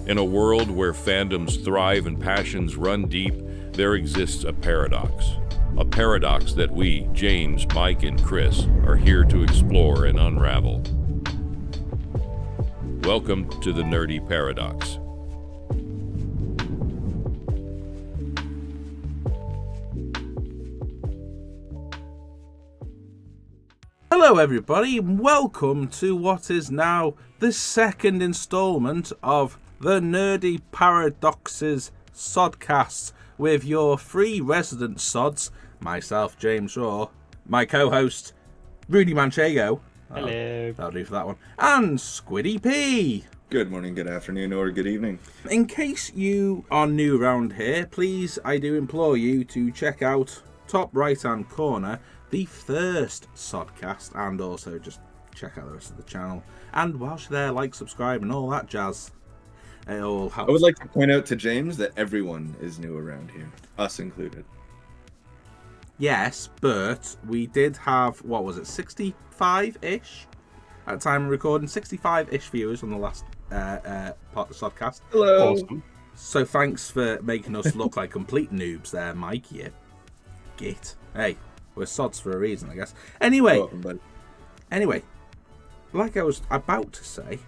In a world where fandoms thrive and passions run deep, there exists a paradox. A paradox that we, James, Mike, and Chris, are here to explore and unravel. Welcome to the Nerdi Paradox. Hello everybody, and welcome to what is now the second installment of the Nerdi Paradoxes Sodcast with your three resident sods, myself, James Raw, my co-host, Rudy Manchego. Hello. That'll do for that one. And Squiddy P. Good morning, good afternoon, or good evening. In case you are new around here, please, I do implore you to check out top right-hand corner the first Sodcast, and also just check out the rest of the channel. And whilst you're there, like, subscribe, and all that jazz. It all helps. I would like to point out to James that everyone is new around here, us included. Yes, but we did have, what was it, 65-ish? At the time of recording, 65-ish viewers on the last Sodcast. Hello. Awesome. So thanks for making us look like complete noobs there, Mike, you git. Hey, we're sods for a reason, I guess. Anyway, Welcome, buddy. like I was about to say,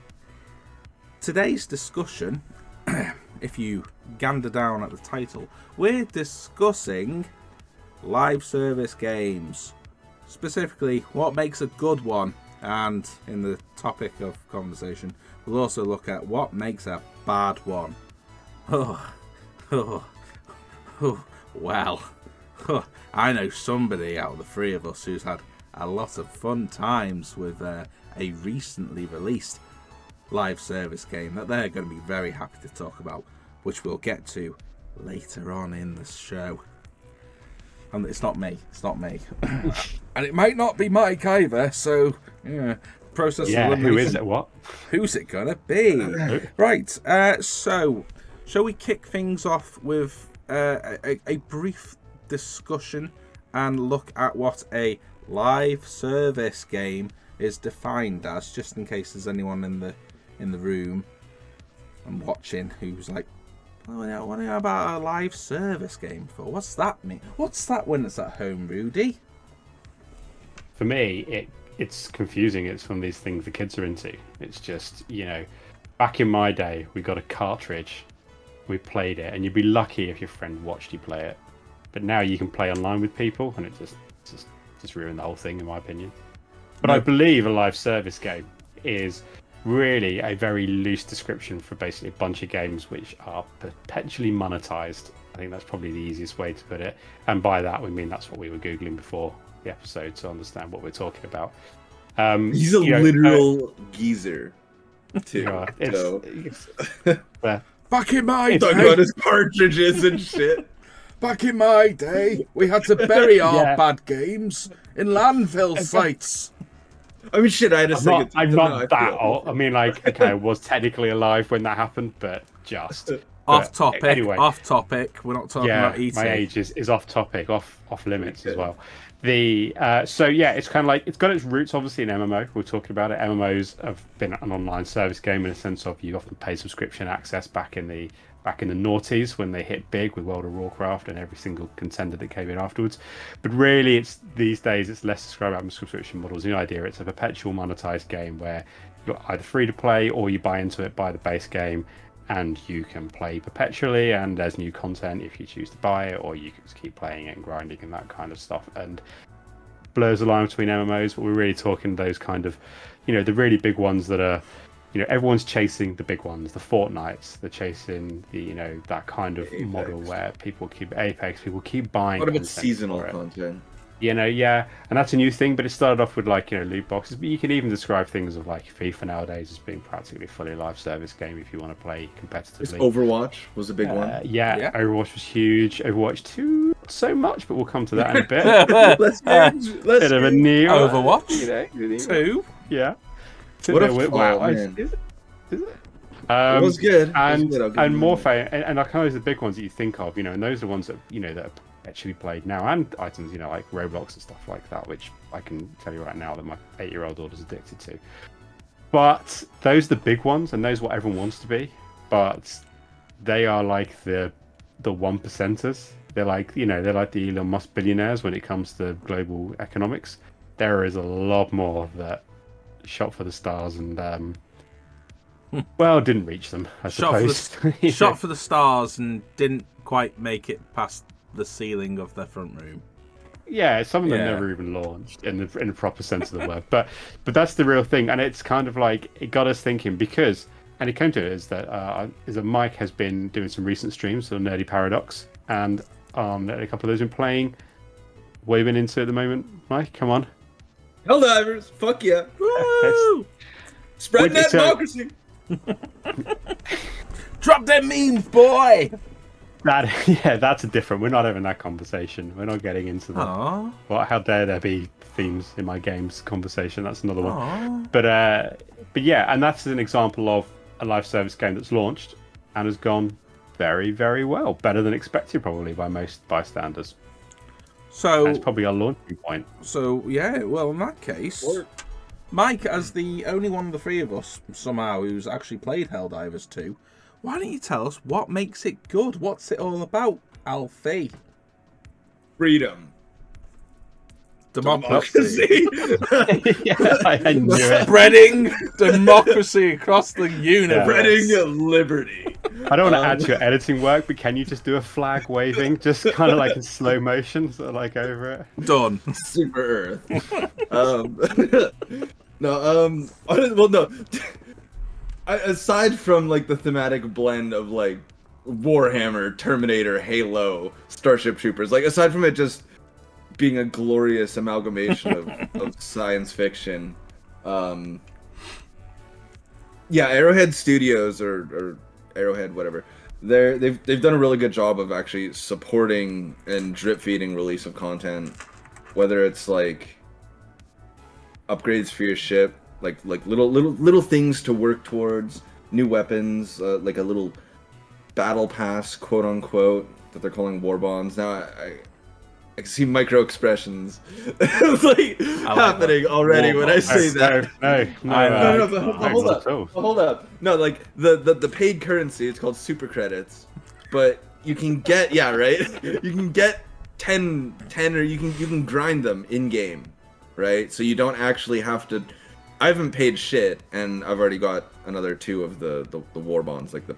today's discussion, if you gander down at the title, we're discussing live service games. Specifically, what makes a good one. And in the topic of conversation, we'll also look at what makes a bad one. Well, I know somebody out of the three of us who's had a lot of fun times with a recently released live service game that they're going to be very happy to talk about, which we'll get to later on in the show. And it's not me. And it might not be Mike either, so yeah, process Yeah, elimination. who is it? What? Who's it gonna be? Right, so shall we kick things off with a brief discussion and look at what a live service game is defined as, just in case there's anyone in the room and watching who's like, what do you know about a live service game for? What's that mean? What's that when it's at home, Rudy? For me, it's confusing. It's one of these things the kids are into. It's just, back in my day, we got a cartridge, we played it, and you'd be lucky if your friend watched you play it. But now you can play online with people, and it just ruined the whole thing, in my opinion. But I believe a live service game is really a very loose description for basically a bunch of games which are perpetually monetized. I think that's probably the easiest way to put it. And by that, we mean that's what we were Googling before the episode to understand what we're talking about. He's a literal geezer, too. Back in my day, talking about his cartridges and shit. Back in my day, we had to bury our bad games in landfill sites. I mean, shit, I had a second. I'm not that old. I mean, okay, I was technically alive when that happened, but just... Off topic. Anyway, off topic. We're not talking about eating. My age is off topic, off limits as well. It's kind of like, it's got its roots obviously in MMO. We're talking about it. MMOs have been an online service game in a sense of you often pay subscription access back in the noughties when they hit big with World of Warcraft and every single contender that came in afterwards. But really, these days it's less described as subscription models. The idea, it's a perpetual monetized game where you're either free to play or you buy into it, buy the base game, and you can play perpetually, and there's new content if you choose to buy it, or you can just keep playing it and grinding and that kind of stuff. And blurs the line between MMOs, but we're really talking those kind of, the really big ones that are, everyone's chasing the big ones, the Fortnites, they're chasing the, that kind of Apex model where people keep buying. What about seasonal content? And that's a new thing, but it started off with loot boxes, but you can even describe things of like FIFA nowadays as being practically fully live service game if you want to play competitively. Overwatch was a big one. Yeah, Overwatch was huge. Overwatch 2, not so much, but we'll come to that in a bit. Let's bit of a new Overwatch 2. Yeah. What a wow! man. Is it? It was good. And more and like those are the big ones that you think of, and those are the ones that that are actually played now, and items like Roblox and stuff like that, which I can tell you right now that my 8-year-old daughter's addicted to. But those are the big ones, and those are what everyone wants to be. but they are like the 1%ers. They're like, they're like the Elon Musk billionaires when it comes to global economics. There is a lot more that shot for the stars and didn't reach them, I suppose. Shot for the stars and didn't quite make it past the ceiling of their front room. Yeah, some of them never even launched in the proper sense of the word. But that's the real thing, and it's kind of like it got us thinking because, and it came to it is that Mike has been doing some recent streams on Nerdy Paradox, and a couple of those been playing. What have you been into at the moment, Mike? Come on. Helldivers, fuck yeah. Woo! Spread that democracy. Drop them memes, boy! That's a different. We're not having that conversation. We're not getting into that. How dare there be themes in my games conversation? That's another one. But yeah, and that's an example of a live service game that's launched and has gone very, very well. Better than expected, probably by most bystanders. So that's probably our launching point. So yeah, well, in that case, Mike, as the only one of the three of us somehow who's actually played Helldivers 2, why don't you tell us what makes it good? What's it all about, Alfie? Freedom. Democracy. I knew it. Spreading democracy across the universe. Spreading liberty. I don't want to add to your editing work, but can you just do a flag waving, just kind of like in slow motion, sort of like over it? Done. Super Earth. No. Aside from like the thematic blend of like Warhammer, Terminator, Halo, Starship Troopers, like aside from it just being a glorious amalgamation of science fiction, Arrowhead Studios or Arrowhead, whatever, they've done a really good job of actually supporting and drip feeding release of content, whether it's like upgrades for your ship, like little things to work towards, new weapons, like a little battle pass, quote unquote, that they're calling war bonds. Now I can see micro expressions like happening already when I say that. No, hold up. No, like the paid currency, it's called super credits, but you can get you can get 10 or you can grind them in game, right? So you don't actually have to. I haven't paid shit, and I've already got another 2 of the war bonds, like the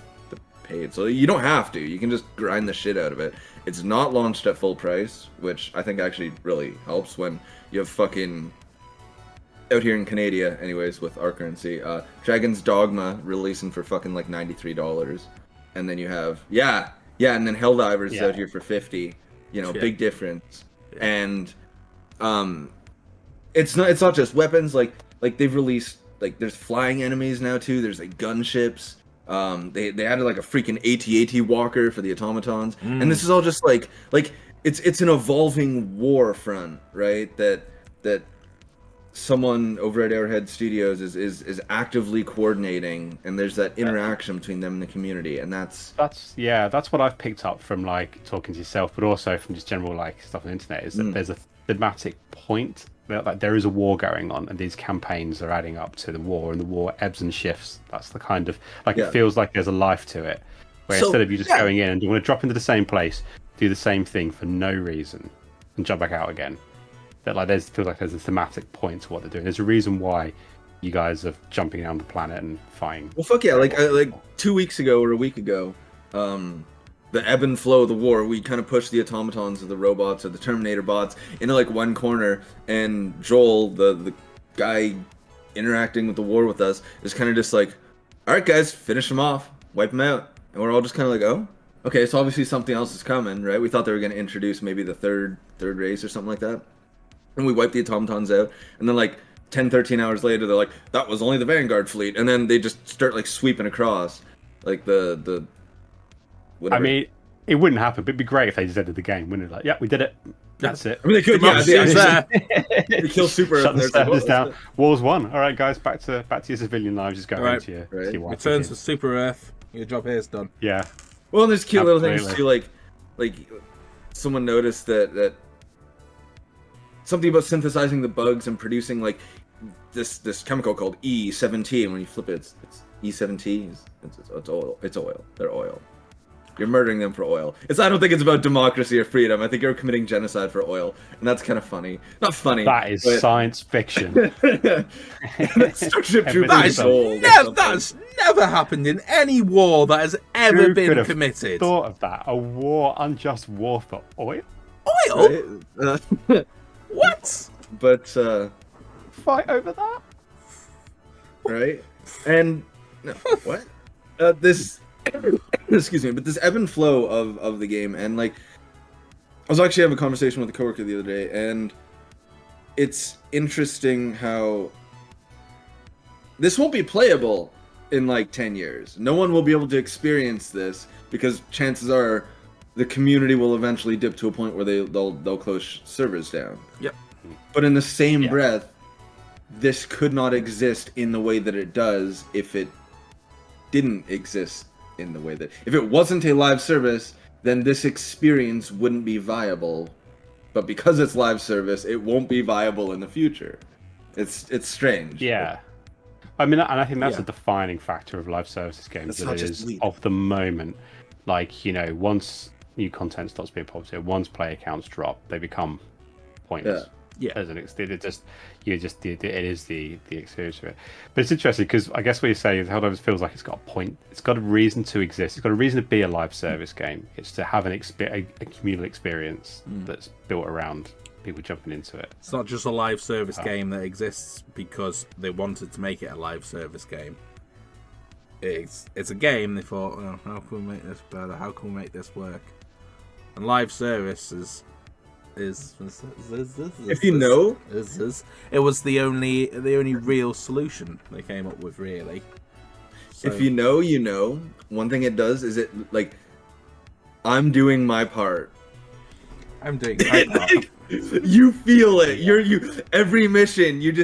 paid. So you don't have to. You can just grind the shit out of it. It's not launched at full price, which I think actually really helps when you have fucking out here in Canada, anyways, with our currency. Dragon's Dogma releasing for fucking like $93, and then you have and then Helldivers out here for $50. Big difference. And it's not just weapons. Like they've released, like there's flying enemies now too. There's like gunships. They added like a freaking AT-AT walker for the automatons, and this is all just like it's an evolving war front, right? That someone over at Arrowhead Studios is actively coordinating, and there's that interaction between them and the community, and that's what I've picked up from like talking to yourself, but also from just general like stuff on the internet, is that there's a thematic point. Like there is a war going on, and these campaigns are adding up to the war, and the war ebbs and shifts. That's the kind of it feels like there's a life to it, where instead of you just going in and you want to drop into the same place, do the same thing for no reason, and jump back out again. That like feels like there's a thematic point to what they're doing. There's a reason why you guys are jumping around the planet and fighting. Well, fuck yeah! Like 2 weeks ago or a week ago, the ebb and flow of the war, we kind of pushed the automatons or the robots or the Terminator bots into like one corner, and Joel, the guy interacting with the war with us, is kind of just like, all right guys, finish them off, wipe them out. And we're all just kind of like, oh, okay, so obviously something else is coming, right? We thought they were going to introduce maybe the third race or something like that. And we wiped the automatons out, and then like 10-13 hours later, they're like, that was only the Vanguard fleet. And then they just start like sweeping across like the whatever. I mean, it wouldn't happen, but it'd be great if they just ended the game, wouldn't it? Like, yeah, we did it. That's it. I mean, they could, they kill Super Shut the servers down. War's won. All right, guys, back to your civilian lives. Just go into your wife. Return to Super Earth. Your job here is done. Yeah. Well, and there's cute little things too, like someone noticed that something about synthesizing the bugs and producing like this chemical called E17. When you flip it, it's E17s. It's oil. It's oil. They're oil. You're murdering them for oil. I don't think it's about democracy or freedom. I think you're committing genocide for oil, and that's kind of funny. Not funny. That is science fiction. Starship Troopers. That's never happened in any war that has ever Who could been have committed. Thought of that? A war, unjust war for oil? Oil? Right? What? But Fight over that? right? And no, what? This excuse me, but this ebb and flow of the game, and like I was actually having a conversation with a coworker the other day, and it's interesting how this won't be playable in like 10 years. No one will be able to experience this because chances are the community will eventually dip to a point where they'll close servers down. Yep. But in the same breath, this could not exist in the way that it does if it didn't exist in the way that... If it wasn't a live service, then this experience wouldn't be viable. But because it's live service, it won't be viable in the future. It's strange. Yeah. I mean, and I think that's a defining factor of live services games. That it is of the moment. Like, you know, once new content starts being popular, once player counts drop, they become pointless. Yeah. As it is the experience of it. But it's interesting because I guess what you say is Helldivers feels like it's got a point. It's got a reason to exist. It's got a reason to be a live service game. It's to have a communal experience that's built around people jumping into it. It's not just a live service game that exists because they wanted to make it a live service game. It's a game they thought, oh, how can we make this better? How can we make this work? And live service is if you know, it was the only real solution they came up with, really. So, if you know, you know. One thing it does is it like I'm doing my part. I'm doing my part. You feel it. You every mission. You're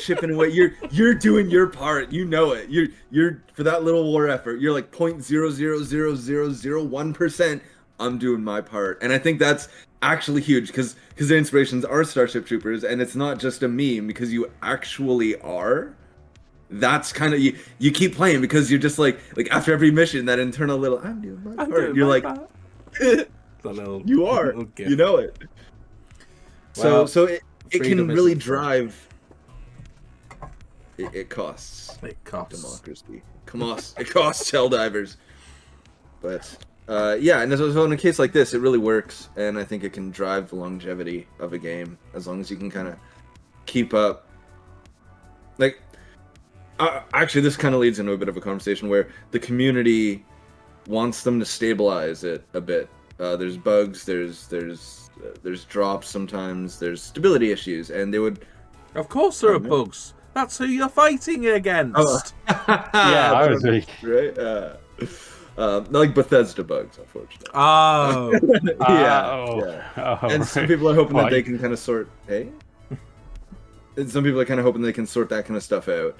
chipping away. You're doing your part. You know it. You're for that little war effort. You're like 0.00001%. I'm doing my part, and I think that's actually huge because the inspirations are Starship Troopers, and it's not just a meme because you actually are. That's kind of you keep playing because you're just like after every mission that internal little I'm doing my part. You're like you are. You know it. Well, so it can really isn't drive. It costs. It costs democracy. It costs Helldivers. But yeah, and so in a case like this, it really works, and I think it can drive the longevity of a game as long as you can kind of keep up. Like, actually, this kind of leads into a bit of a conversation where the community wants them to stabilize it a bit. There's bugs, there's drops sometimes, there's stability issues, and they would. Of course, there are bugs. That's who you're fighting against. Oh. Yeah, I was really... right. Like Bethesda bugs, unfortunately. Oh, yeah. And some people are hoping that they can kind of sort. Hey. And some people are kind of hoping they can sort that kind of stuff out,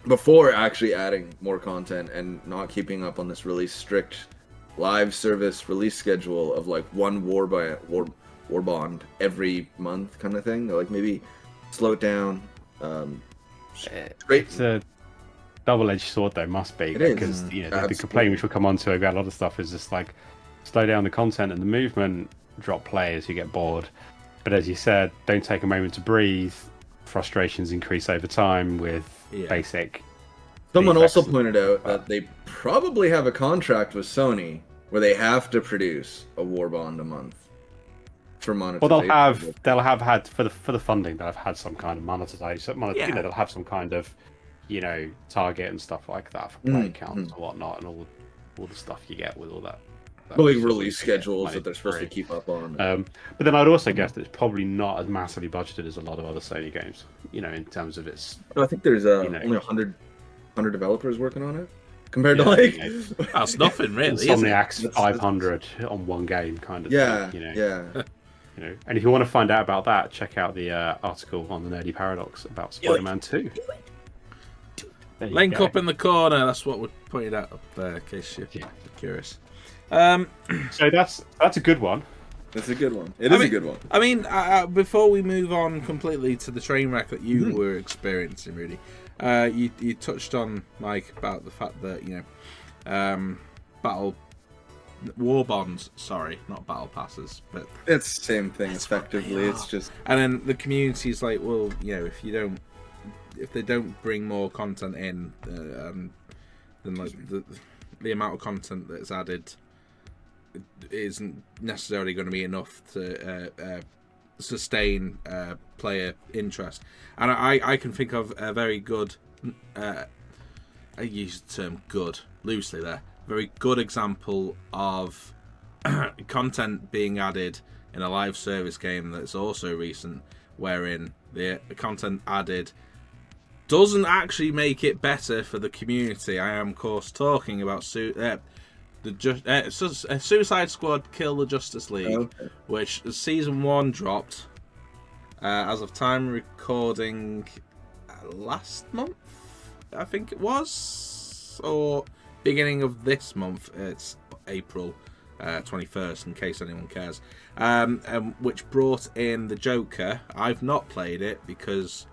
before actually adding more content and not keeping up on this really strict live service release schedule of like one war bond every month kind of thing. They're like maybe slow it down. It's a double-edged sword, though, must be, because the complaint which we'll come on to about a lot of stuff is just like slow down the content and the movement, drop players who get bored. But as you said, don't take a moment to breathe. Frustrations increase over time with basic. Someone also pointed out that they probably have a contract with Sony where they have to produce a war bond a month for monetization. Well, they'll have had for the funding. They'll have had some kind of monetization. They'll have some kind of target and stuff like that for play counts and whatnot, and all the stuff you get with all that. Like release schedules that they're supposed to keep up on. But then I'd also guess that it's probably not as massively budgeted as a lot of other Sony games. In terms of its. I think there's only 100 developers working on it, compared to like that's nothing really. Insomniac's 500 on one game, kind of. Yeah. And if you want to find out about that, check out the article on the Nerdy Paradox about Spider-Man 2. Link up in the corner. That's what we pointed out up there, in case you're curious. So that's a good one. That's a good one. It is a good one. I mean, before we move on completely to the train wreck that you were experiencing, Rudy, You touched on, Mike, about the fact that war bonds. Sorry, not battle passes, but it's the same thing effectively. It's just, and then the community's like, well, if they don't bring more content in, then like the amount of content that's added isn't necessarily going to be enough to sustain player interest. And I can think of a very good, I use the term good loosely there, very good example of content being added in a live service game that's also recent, wherein the content added doesn't actually make it better for the community. I am, of course, talking about Suicide Squad Kill the Justice League, which Season 1 dropped as of time recording last month, I think it was, or beginning of this month. It's April 21st, in case anyone cares, which brought in the Joker. I've not played it because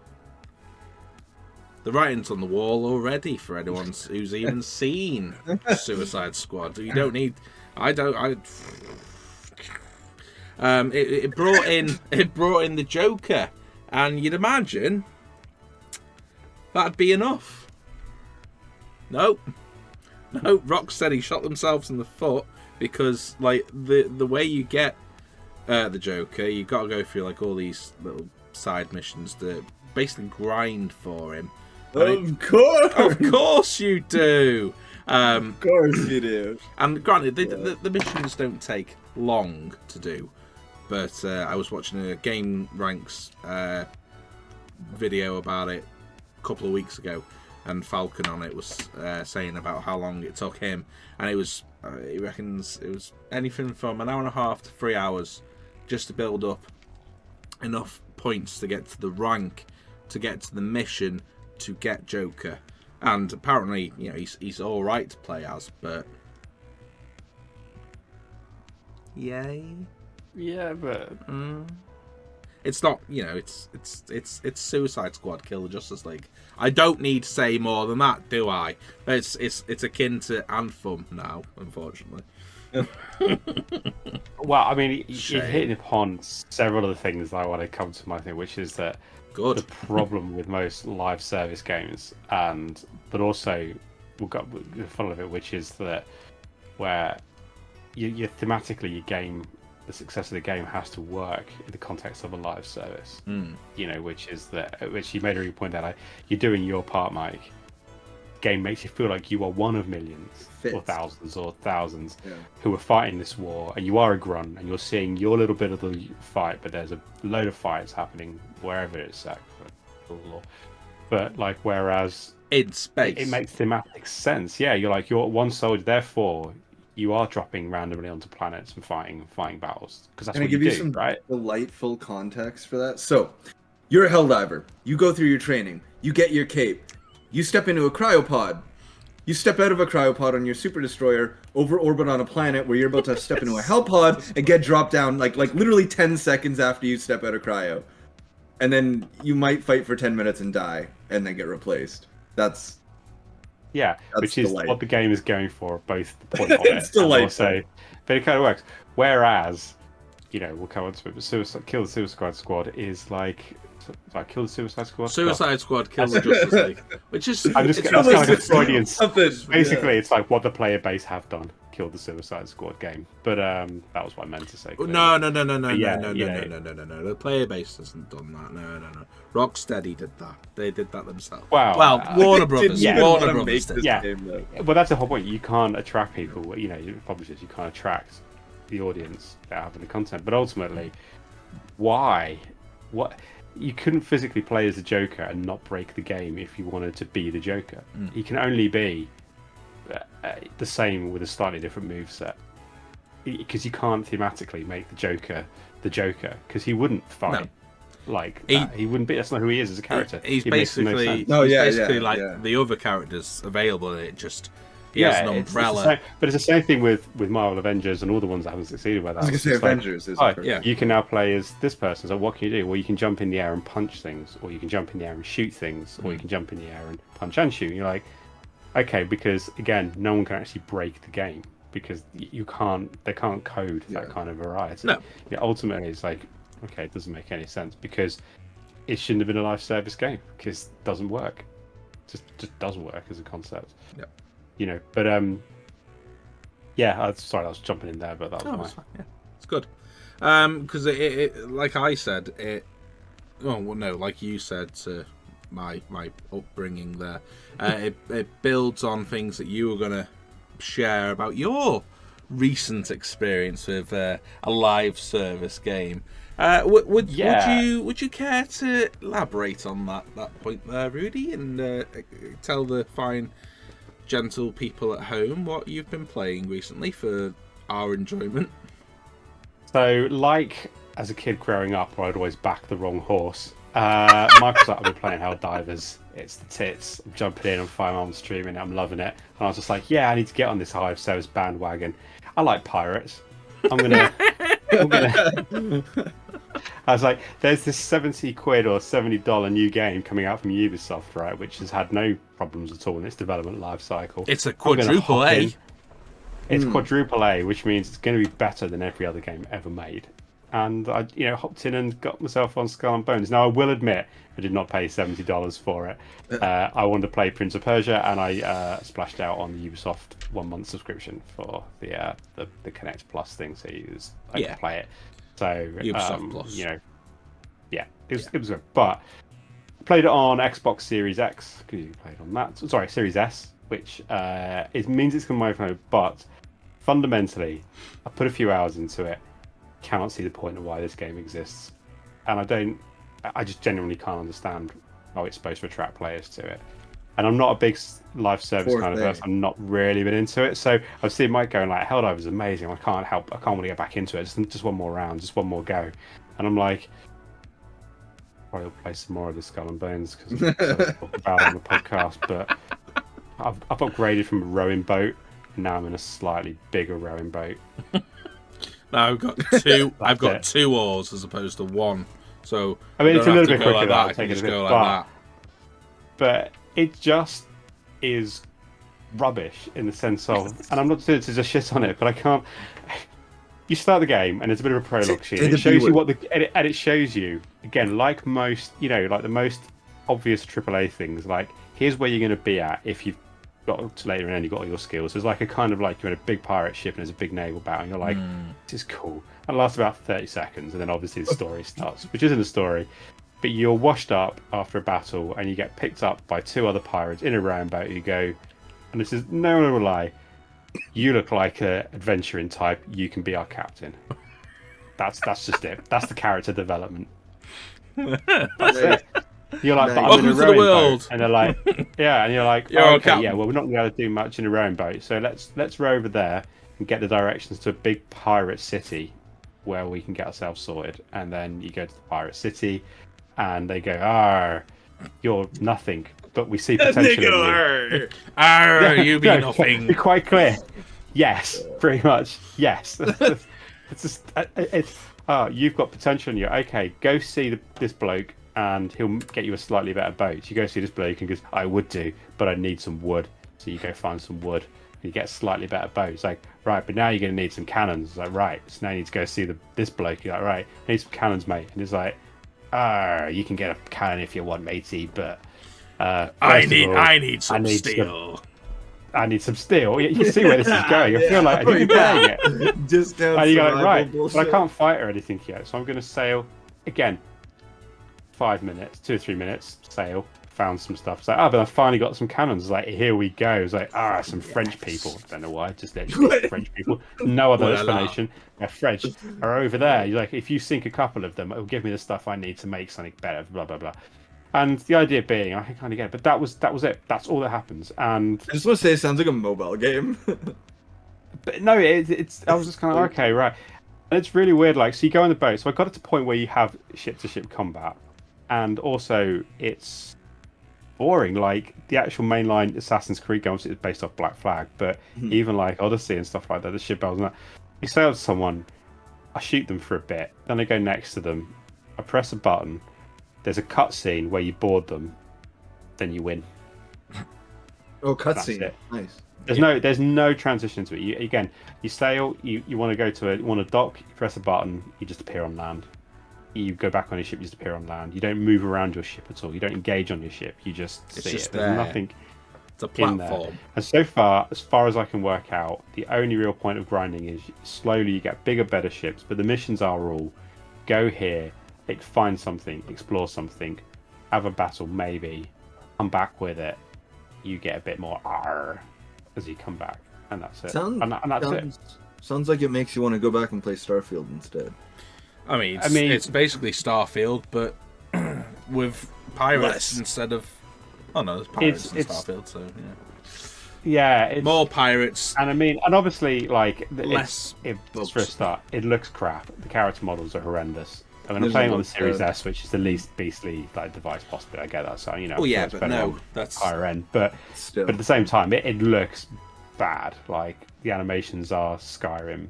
the writing's on the wall already for anyone who's even seen Suicide Squad. You don't need. It brought in the Joker, and you'd imagine that'd be enough. Nope. Rocksteady shot themselves in the foot, because like the way you get the Joker, you got to go through like all these little side missions to basically grind for him. Of course you do. Of course you do. And granted, the missions don't take long to do, but I was watching a Game Ranks video about it a couple of weeks ago, and Falcon on it was saying about how long it took him, and it was he reckons it was anything from an hour and a half to 3 hours just to build up enough points to get to the rank, to get to the mission, to get Joker. And apparently, he's all right to play as, but yay. Yeah, but it's not. It's Suicide Squad Kill the Justice League. I don't need to say more than that, do I? It's akin to Anthem now, unfortunately. Well, I mean, you're hitting upon several of the things that I want to come to my thing, which is that the problem with most live service games, but also we've got the fun of it, which is that where you thematically your game, the success of the game has to work in the context of a live service. Which is which you made a really point out. You're doing your part, Mike. Game makes you feel like you are one of millions or thousands who are fighting this war, and you are a grunt, and you're seeing your little bit of the fight, but there's a load of fights happening wherever it's at. But like, whereas in space, it makes thematic sense. Yeah, you're one soldier, therefore you are dropping randomly onto planets and fighting battles, because that's what you do, some right? Delightful context for that. So, you're a Helldiver. You go through your training. You get your cape. You step into a cryopod. You step out of a cryopod on your super destroyer, over orbit on a planet where you're about to step into a hell pod and get dropped down like literally 10 seconds after you step out of cryo. And then you might fight for 10 minutes and die, and then get replaced. That's which is what the game is going for, both the point of it it's delightful. And also, but it kind of works. Whereas, we'll come on to it, but Kill the Suicide Squad is like Kill the Suicide Squad. Suicide Squad Kill the Justice League, which is that's kind of a Freudian. Basically, yeah. It's like what the player base have done. Kill the Suicide Squad game, but that was what I meant to say. Clearly. No. The player base hasn't done that. No. Rocksteady did that. They did that themselves. Well, Warner Brothers. Warner Brothers did. Yeah, but that's the whole point. You can't attract people. Publishers. You can't attract the audience that having the content. But ultimately, why? What? You couldn't physically play as the Joker and not break the game if you wanted to be the Joker. He can only be the same with a slightly different moveset, because you can't thematically make the Joker because he wouldn't fight like that. He wouldn't be. That's not who he is as a character. He's basically no like the other characters available, and He has an it's umbrella. but it's the same thing with Marvel Avengers and all the ones that haven't succeeded with that. I was gonna say Avengers is yeah. You can now play as this person. So what can you do? Well, you can jump in the air and punch things, or you can jump in the air and shoot things, or you can jump in the air and punch and shoot. And you're like, okay, because again, no one can actually break the game because they can't code that kind of variety. No. Yeah, ultimately, it's like, okay, it doesn't make any sense because it shouldn't have been a live service game because it doesn't work. Just doesn't work as a concept. Yep. You know, but yeah. Sorry, I was jumping in there, but that was fine. Yeah, it's good. Because it, like I said, like you said to my upbringing there, it builds on things that you were gonna share about your recent experience with a live service game. Would you care to elaborate on that point there, Rudy, and tell the fine, gentle people at home what you've been playing recently for our enjoyment? So, like as a kid growing up, where I'd always back the wrong horse. Microsoft, I've been playing Helldivers. It's the tits. I'm jumping in on Fire Mom streaming. I'm loving it. And I was just like, yeah, I need to get on this live service bandwagon. I like pirates. I'm gonna. I was like, there's this £70 or $70 new game coming out from Ubisoft, right, which has had no problems at all in its development life cycle. It's a quadruple A. It's quadruple A, which means it's going to be better than every other game ever made. And I, hopped in and got myself on Skull and Bones. Now I will admit, I did not pay $70 for it. I wanted to play Prince of Persia, and I splashed out on the Ubisoft 1 month subscription for the Connect Plus thing, so I could play it. So Ubisoft Plus. Yeah, it was good. But I played it on Xbox Series X because you played on that. Sorry, Series S, which it means it's going to my phone. But fundamentally, I put a few hours into it. Cannot see the point of why this game exists, and I just genuinely can't understand how it's supposed to attract players to it. And I'm not a big live service kind of person. I'm not really been into it, so I've seen Mike going like, Helldivers is amazing. I can't want to get back into it. Just one more round, just one more go. And I'm like, probably will play some more of the Skull and Bones because I talk about it on the podcast. But I've upgraded from a rowing boat, and now I'm in a slightly bigger rowing boat. No, I've got two. I've got 2 oars as opposed to 1. So I mean, it's a little bit quicker. Like that. I can just go like that. But it just is rubbish in the sense of, and I'm not doing it to just shit on it, but I can't. You start the game and there's a bit of a prologue scene. It shows you and it shows you again, like most, like the most obvious AAA things. Like, here's where you're going to be at if you've got to later and you've got all your skills. There's like a kind of like you're in a big pirate ship and there's a big naval battle and you're like, this is cool. And it lasts about 30 seconds and then obviously the story starts, which isn't a story. But you're washed up after a battle and you get picked up by 2 other pirates in a roundabout. You go, and this is no lie, you look like an adventuring type, you can be our captain. That's just it. That's the character development. That's it. You're like, but I'm in a rowing boat, and they're like, yeah, and you're like, okay, yeah, well, we're not going to be able to do much in a rowing boat, so let's row over there and get the directions to a big pirate city where we can get ourselves sorted. And then you go to the pirate city, and they go, you're nothing, but we see potential in you. You be nothing. Be quite clear. Yes, pretty much. Yes. It's just, you've got potential in you. Okay, go see this bloke. And he'll get you a slightly better boat. You go see this bloke and goes, I would do, but I need some wood. So you go find some wood. And you get a slightly better boat. It's like, right, but now you're going to need some cannons. It's like, right. So now you need to go see this bloke. You're like, right, I need some cannons, mate. And it's like, you can get a cannon if you want, matey, but I need some steel. I need some steel. You see where this is going. I feel like you're playing it. Just down and you're like, right, but I can't fight or anything yet. So I'm going to sail again. 5 minutes, 2 or 3 minutes, sail, found some stuff. It's like, but I finally got some cannons. It's like, here we go. It's like, some French people. I don't know why, just literally French people. No other explanation. They're French are over there. You're like, if you sink a couple of them, it will give me the stuff I need to make something better, blah, blah, blah. And the idea being, I can kind of get it, but that was it. That's all that happens. And I just want to say, it sounds like a mobile game. But no, it's. I was just kind of, okay, right. And it's really weird. Like, so you go on the boat. So I got it to a point where you have ship-to-ship combat. And also, it's boring. Like the actual mainline Assassin's Creed games is based off Black Flag, but even like Odyssey and stuff like that, the ship battles and that. You sail to someone, I shoot them for a bit, then I go next to them, I press a button, there's a cutscene where you board them, then you win. Oh, cutscene. Nice. There's no transition to it. You sail, you want to go to a dock, you press a button, you just appear on land. You go back on your ship, you just appear on land. You don't move around your ship at all. You don't engage on your ship. You just see it. There's nothing. It's a platform. In there. And so far, as far as I can work out, the only real point of grinding is slowly you get bigger, better ships. But the missions are all go here, find something, explore something, have a battle maybe, come back with it. You get a bit more R as you come back, and that's it. And that's it. Sounds like it makes you want to go back and play Starfield instead. I mean, it's basically Starfield, but with pirates instead of. Oh no, there's pirates in Starfield, so yeah. Yeah, more pirates, and I mean, and obviously, like less. Just for a start, it looks crap. The character models are horrendous. I mean, I'm playing on the Series S, which is the least beastly like device possible. I get that, so you know. Oh yeah, but no, that's higher end. But at the same time, it looks bad. Like the animations are Skyrim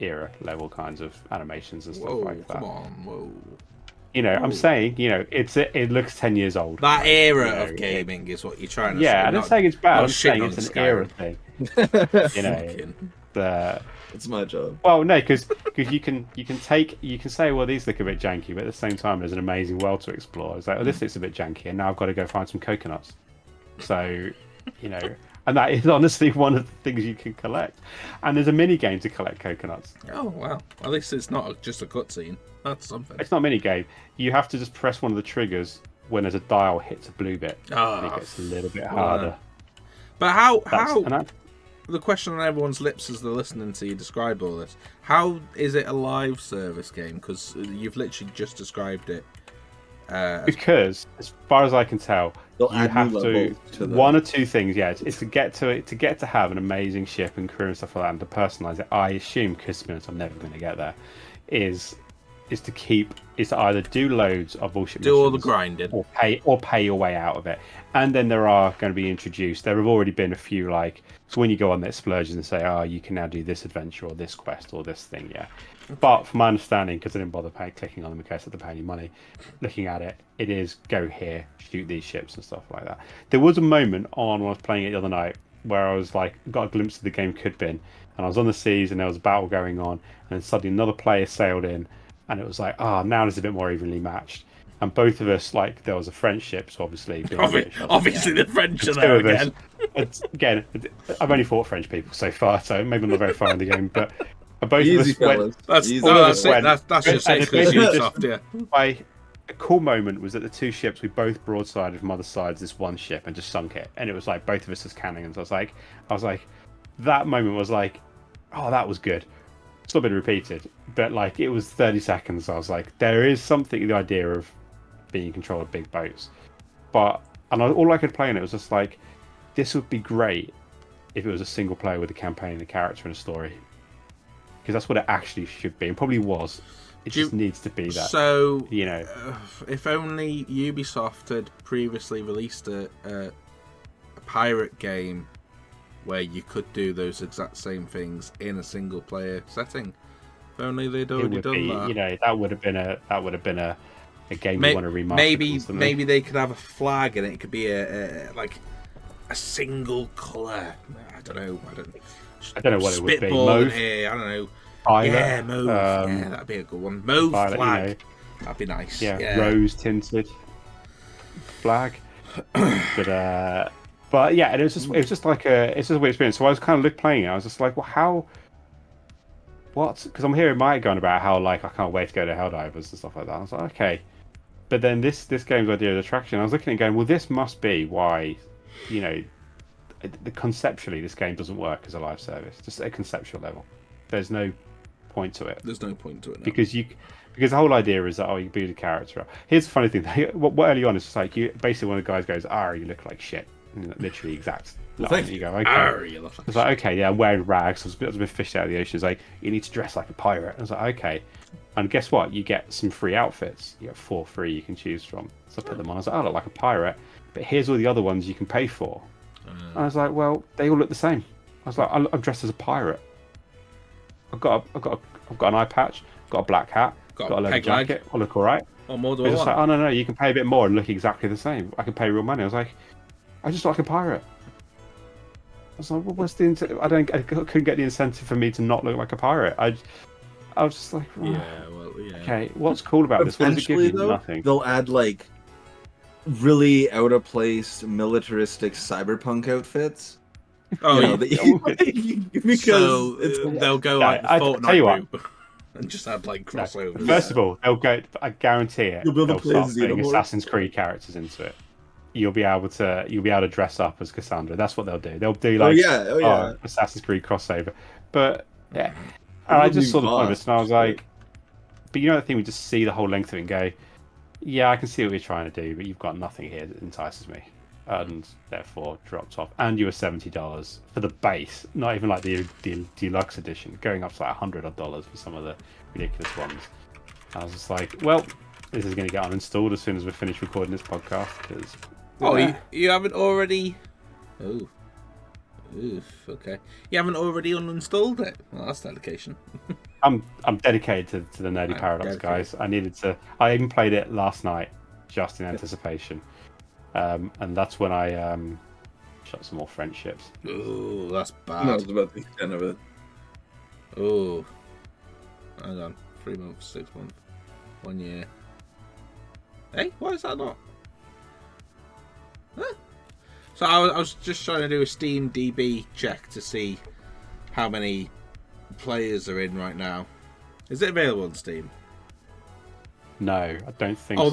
era level kinds of animations and stuff like that. Come on, whoa. You know, I'm saying, you know, it looks 10 years old. That era of gaming is what you're trying to say. Yeah, I'm not saying it's bad. I'm saying it's an era thing. You know, it's my job. Well, no, because you can say, well, these look a bit janky, but at the same time, there's an amazing world to explore. It's like, oh, this looks a bit janky, and now I've got to go find some coconuts. So, you know, and that is honestly one of the things you can collect. And there's a mini game to collect coconuts. Oh wow! At least it's not just a cutscene. That's something. It's not a mini game. You have to just press one of the triggers when there's a dial hits a blue bit. And it gets a little bit harder. But how the question on everyone's lips as they're listening to you describe all this, how is it a live service game? Because you've literally just described it. Because as far as I can tell, you have to one or two things. Yeah, it's to get to have an amazing ship and crew and stuff like that, and to personalize it. I assume, because I'm never going to get there, is to either do loads of bullshit missions, all the grinding, or pay your way out of it. And then there are going to be introduced. There have already been a few, like, so when you go on the Splurges and say, oh, you can now do this adventure or this quest or this thing, yeah. But from my understanding, because I didn't bother clicking on them in case I had to pay any money, looking at it, it is go here, shoot these ships and stuff like that. There was a moment when I was playing it the other night where I was like, got a glimpse of the game could be, and I was on the seas and there was a battle going on, and then suddenly another player sailed in, and it was like, now it's a bit more evenly matched. And both of us, like, there was a French ship, so obviously... obviously the French are there again. Again, I've only fought French people so far, so maybe I'm not very far in the game, but both Easy, of us went... That's just it, because Ubisoft, yeah. A cool moment was that the two ships, we both broadsided from other sides this one ship and just sunk it. And it was like, both of us as cannons. I was like, that moment was like, oh, that was good. It's not been repeated, but like, it was 30 seconds. I was like, there is something, the idea of being in control of big boats. All I could play in it was just like, this would be great if it was a single player with a campaign, a character, and a story. Because that's what it actually should be, and probably was. It just needs to be that. So, you know, if only Ubisoft had previously released a pirate game where you could do those exact same things in a single player setting. If only they'd already done that. You know, that would have been a game you want to remaster. Maybe they could have a flag and it could be a single colour. I don't know what it would be. Mauve. I don't know. Pilot, yeah, mauve. Yeah, that'd be a good one. Mauve flag. You know, that'd be nice. Yeah, rose tinted flag. But yeah, and it was just a weird experience. So I was kind of playing it. I was just like, well, what? Because I'm hearing Mike going about how like I can't wait to go to Helldivers and stuff like that. I was like, okay. But then this game's idea of attraction, I was looking at it going, well, this must be why, you know, conceptually this game doesn't work as a live service, just at a conceptual level. There's no point to it. There's no point to it. No. Because the whole idea is that, you build a character up. Here's the funny thing. What early on is just like, basically one of the guys goes, you look like shit. Literally exact. You go, okay. You look like it's like, okay, yeah, I'm wearing rags. I was a bit fished out of the ocean. It's like, you need to dress like a pirate. I was like, okay. And guess what? You get some free outfits. You get 4 free you can choose from. So I put them on. I was like, I look like a pirate. but here's all the other ones you can pay for. And I was like, well, they all look the same. I was like, I'm dressed as a pirate. I've got an eye patch, got a black hat, got a leather jacket. I look all right. What more do They're I just want? like, oh no, you can pay a bit more and look exactly the same. I can pay real money. I was like, I just look like a pirate. I was like, well, what's the I couldn't get the incentive for me to not look like a pirate. I was just like, oh, yeah. okay, what's cool about this? What does it give you? Though, Nothing. They'll add like really out of place militaristic cyberpunk outfits. Oh, you know, because so they'll go like the Fortnite route and just have like crossovers. First of all, they'll go. I guarantee it. They'll start putting Assassin's Creed characters into it. You'll be able to dress up as Cassandra. That's what they'll do. They'll do like Assassin's Creed crossover. But yeah, and I just saw the point of this, and I was like, but you know the thing, we just see the whole length of it and go, yeah, I can see what you're trying to do, but you've got nothing here that entices me. And therefore dropped off. And you were $70 for the base, not even like the deluxe edition, going up to like $100 for some of the ridiculous ones. I was just like, well, this is going to get uninstalled as soon as we're finished recording this podcast. Because you haven't already? Oh, okay. You haven't already uninstalled it. Well, that's dedication. I'm dedicated to the Nerdy Paradox, guys. I even played it last night, just in anticipation. And that's when I shot some more friendships. Oh, that's bad. That was about the extent of it. Oh, hang on. 3 months, 6 months, 1 year. Hey, why is that not? Huh? So I was just trying to do a Steam DB check to see how many players are in right now. Is it available on Steam? No, I don't think so.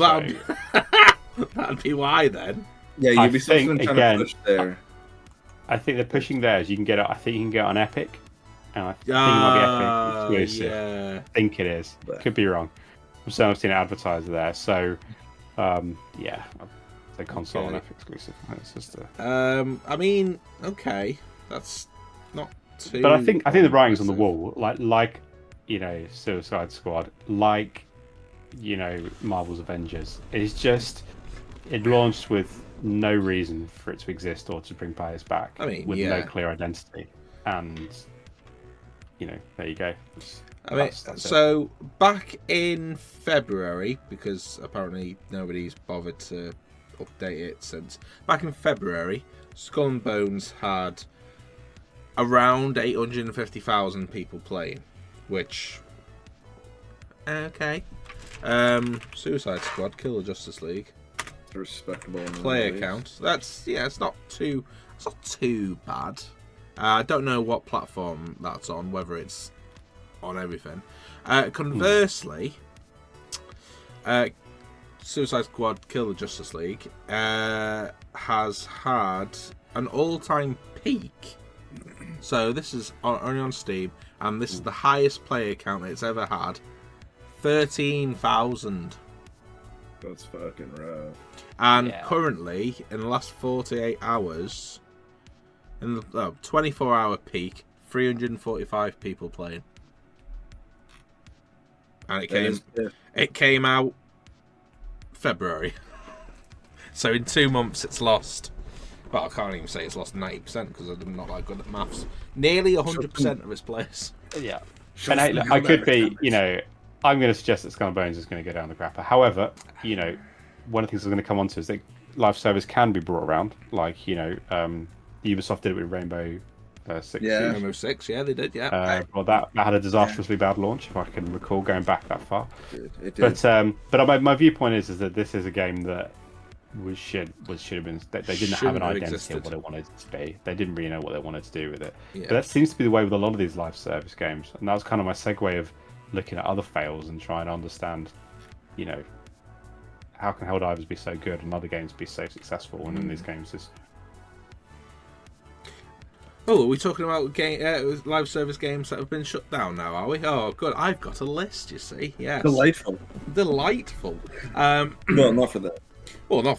That'd be why then. Yeah, Ubisoft's been trying to push there. I think they're pushing theirs. You can get it. I think you can get it on Epic, and I think it might be Epic exclusive. Yeah. I think it is. Could be wrong. I'm saying I've seen it advertised there. So, yeah, the console and Epic exclusive. It's just I mean, okay, that's not too. But I think the writing's on the wall. Like you know, Suicide Squad, like you know, Marvel's Avengers. It's just. It launched with no reason for it to exist or to bring players back. I mean, with no clear identity, and you know, there you go. So back in February, because apparently nobody's bothered to update it since. Back in February, Skull and Bones had around 850,000 people playing, which okay. Suicide Squad, Kill the Justice League. Respectable player count. It's not too bad. I don't know what platform that's on, whether it's on everything. Conversely, Suicide Squad Kill the Justice League has had an all-time peak. So this is only on Steam, and this is the highest player count it's ever had. 13,000. That's fucking rough. And currently, in the last 48 hours, in the 24-hour peak, 345 people playing. And it came out February. So in 2 months, it's lost. Well, I can't even say it's lost 90% because I'm not that good at maths. Nearly 100% of its players. Yeah. And I could be, you know, I'm going to suggest that Skull and Bones is going to go down the grapper. However, you know, one of the things I'm going to come on to is that live service can be brought around. Like, you know, Ubisoft did it with Rainbow Six. Yeah, Rainbow Six. Yeah, they did. Yeah. Well, that had a disastrously bad launch, if I can recall, going back that far. It did. But my viewpoint is that this is a game that should have been. They didn't have an identity of what it wanted to be. They didn't really know what they wanted to do with it. Yeah. But that seems to be the way with a lot of these live service games, and that was kind of my segue of looking at other fails and trying to understand, you know, how can Helldivers be so good and other games be so successful, and then these games just. Oh, are we talking about live service games that have been shut down now, are we? Oh, good. I've got a list, you see. Yes. Delightful. Well, not for that. Well,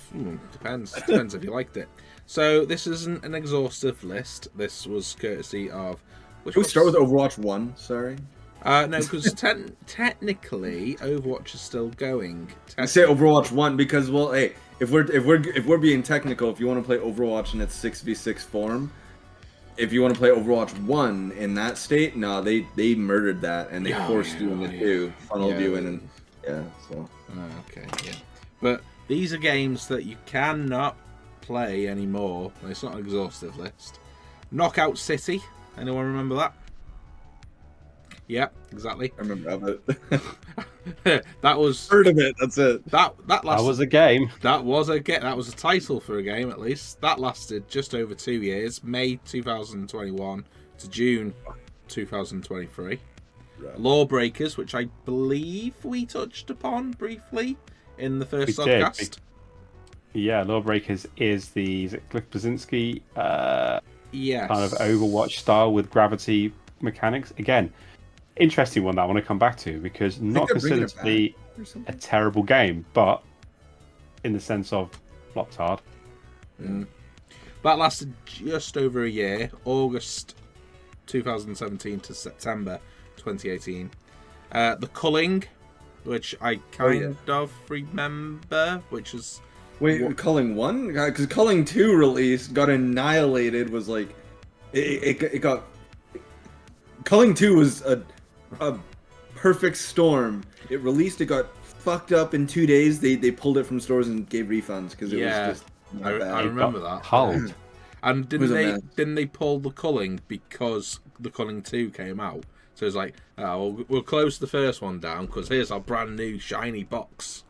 depends. Depends if you liked it. So this isn't an exhaustive list. This was courtesy of. Can we start with Overwatch 1? Sorry. No, because technically Overwatch is still going. I say Overwatch 1 because, well, hey, if we're being technical, if you want to play Overwatch in its 6v6 form, if you want to play Overwatch 1 in that state, no, they murdered that and they forced you into 2, funneled you in, and so. Okay, yeah. But these are games that you cannot play anymore. It's not an exhaustive list. Knockout City. Anyone remember that? Yeah, exactly. I remember of it. That was Heard of it. That's it. that was a game. That was a title for a game, at least. That lasted just over 2 years, May 2021 to June 2023. Right. Lawbreakers, which I believe we touched upon briefly in the first Sodcast. Yeah, Lawbreakers is the Cliff Blazinski kind of Overwatch style with gravity mechanics. Again, interesting one that I want to come back to, because not considered to be a terrible game, but in the sense of flopped hard. That lasted just over a year, August 2017 to September 2018. The Culling, which I kind of remember, which is... Wait, Culling 1? Because Culling 2 release got annihilated, was like... It got... Culling 2 was a perfect storm. It released, it got fucked up in 2 days. They pulled it from stores and gave refunds because it was just not bad. I remember that. Cold. And didn't they pull the Culling because the Culling 2 came out? So it's like, we'll close the first one down because here's our brand new shiny box.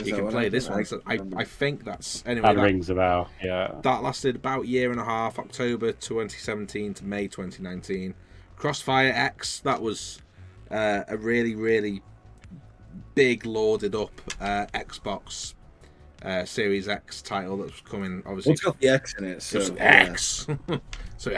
You can play this one. So I think that's... Anyway, that rings a bell, yeah. That lasted about a year and a half, October 2017 to May 2019. Crossfire X, that was a really, really big, lauded up Xbox Series X title that was coming, obviously. It's got the X in it, so... X! So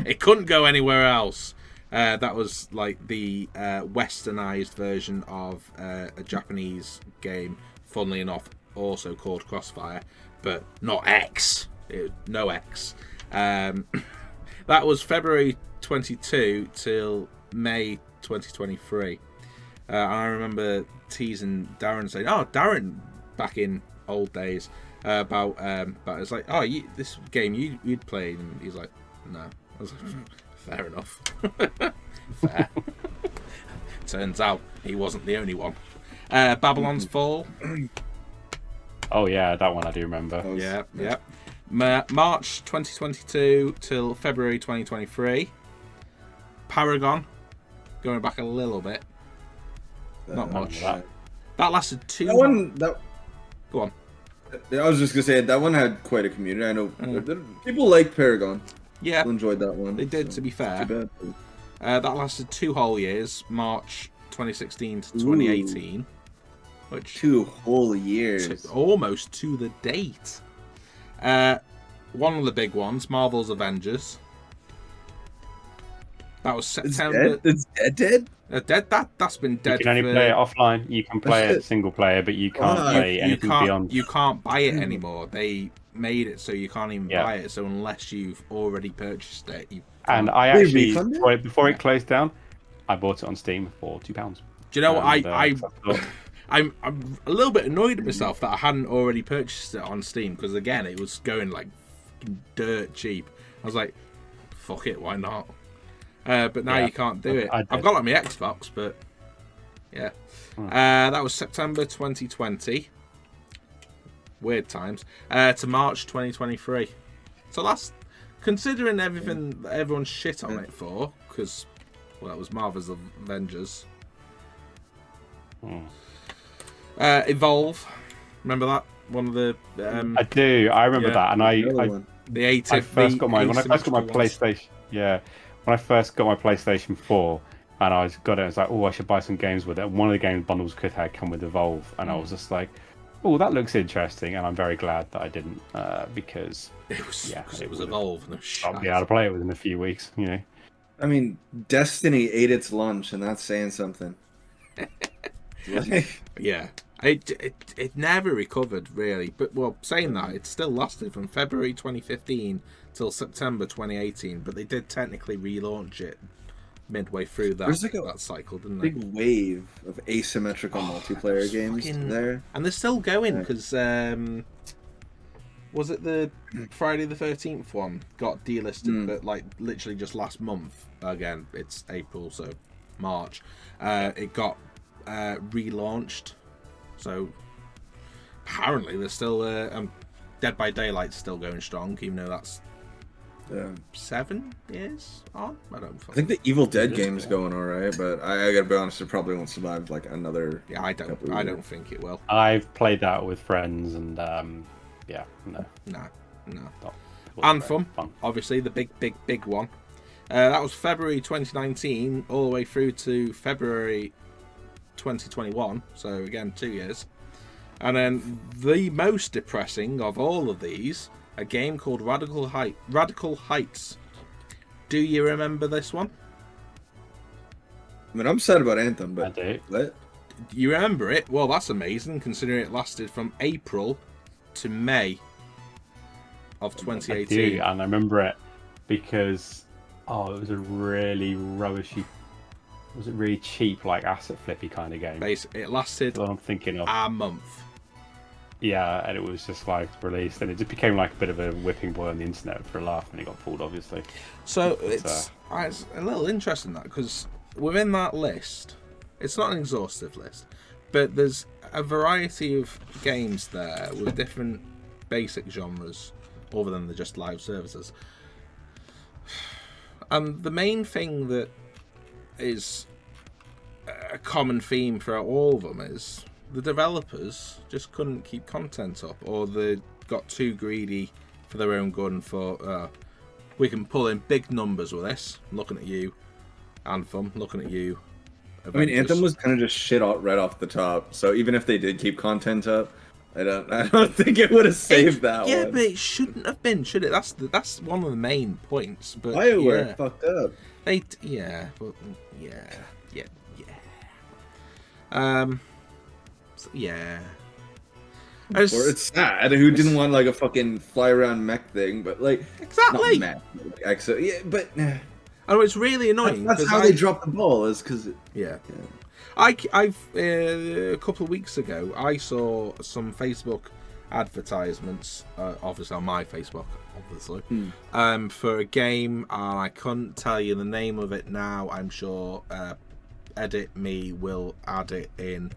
it couldn't go anywhere else. That was like the westernized version of a Japanese game, funnily enough, also called Crossfire, but not X. No X. That was February 22 till May 2023. I remember teasing Darren, saying, Darren, back in old days, about it's like, this game you'd played, and he's like, no. I was like, fair enough. Fair. Turns out he wasn't the only one. Babylon's Fall. Oh yeah, that one I do remember. Yeah. March 2022 till February 2023. Paragon, going back a little bit. Not much. That lasted 2 months. Go on. I was just gonna say that one had quite a community. I know people like Paragon. Yeah, people enjoyed that one. They did, to be fair. Too bad. That lasted 2 whole years, March 2016 to 2018. Ooh. Which 2 whole years, almost to the date. One of the big ones, Marvel's Avengers. That was September. It's dead. Dead. That's been dead. You can only play it offline. You can play it single player, but you can't play anything beyond. You can't buy it anymore. They made it so you can't even buy it. So unless you've already purchased it, you. And I actually, before it closed down, I bought it on Steam for £2. Do you know what I'm a little bit annoyed at myself that I hadn't already purchased it on Steam, because again it was going like dirt cheap. I was like, fuck it, why not? But now you can't do it. I've got it on my Xbox, but yeah. That was September 2020. Weird times. To March 2023. So that's, considering everything that everyone's shit on it for, because that was Marvel's Avengers. Evolve. Remember that? One of the I do. I remember that, and I first got my PlayStation. Yeah. When I first got my PlayStation 4 and I got it, I was like, I should buy some games with it. And one of the game bundles could have come with Evolve, and I was just like, that looks interesting. And I'm very glad that I didn't, because it was Evolve. And I'll be able to play it within a few weeks, you know. I mean, Destiny ate its lunch, and that's saying something. Yeah. It never recovered, really. But, saying that, it still lasted from February 2015 till September 2018. But they did technically relaunch it midway through There's like that cycle, didn't they? big wave of asymmetrical multiplayer games there. And they're still going because was it the Friday the 13th one got delisted, but like literally just last month. Again, it's April, so March. It got relaunched. So apparently there's still Dead by Daylight's still going strong, even though that's 7 years on. I think the Evil Dead game's going alright, but I gotta be honest, it probably won't survive like another. Yeah, I don't think it will. I've played that with friends, and no. Anthem, obviously the big one. That was February 2019, all the way through to February 2021. So again, 2 years. And then the most depressing of all of these, a game called Radical Heights. Do you remember this one? I mean, I'm sad about Anthem, but I do. What? You remember it? Well, that's amazing, considering it lasted from April to May of 2018. I do, and I remember it because it was a really rubbishy. Was it really cheap, like asset flippy kind of game? Basically, it lasted what I'm thinking of. a month. Yeah, and it was just like released, and it just became like a bit of a whipping boy on the internet for a laugh when it got pulled, obviously. So it's a little interesting that, because within that list, it's not an exhaustive list, but there's a variety of games there with different basic genres, other than the just live services. And the main thing that is a common theme throughout all of them is the developers just couldn't keep content up, or they got too greedy for their own good and thought, we can pull in big numbers with this. I'm looking at you, Anthem, looking at you, Avengers. I mean, Anthem was kind of just shit out right off the top, so even if they did keep content up, I don't think it would have saved that one. Yeah, but it shouldn't have been, should it? That's one of the main points. But BioWare fucked up. Yeah. It's sad. Who didn't want like a fucking fly around mech thing? But like exactly. Not mech, yeah, but oh, it's really annoying. That's how they dropped the ball. Is because I've a couple of weeks ago I saw some Facebook advertisements, obviously on my Facebook, obviously, for a game, and I couldn't tell you the name of it now. I'm sure Edit Me will add it in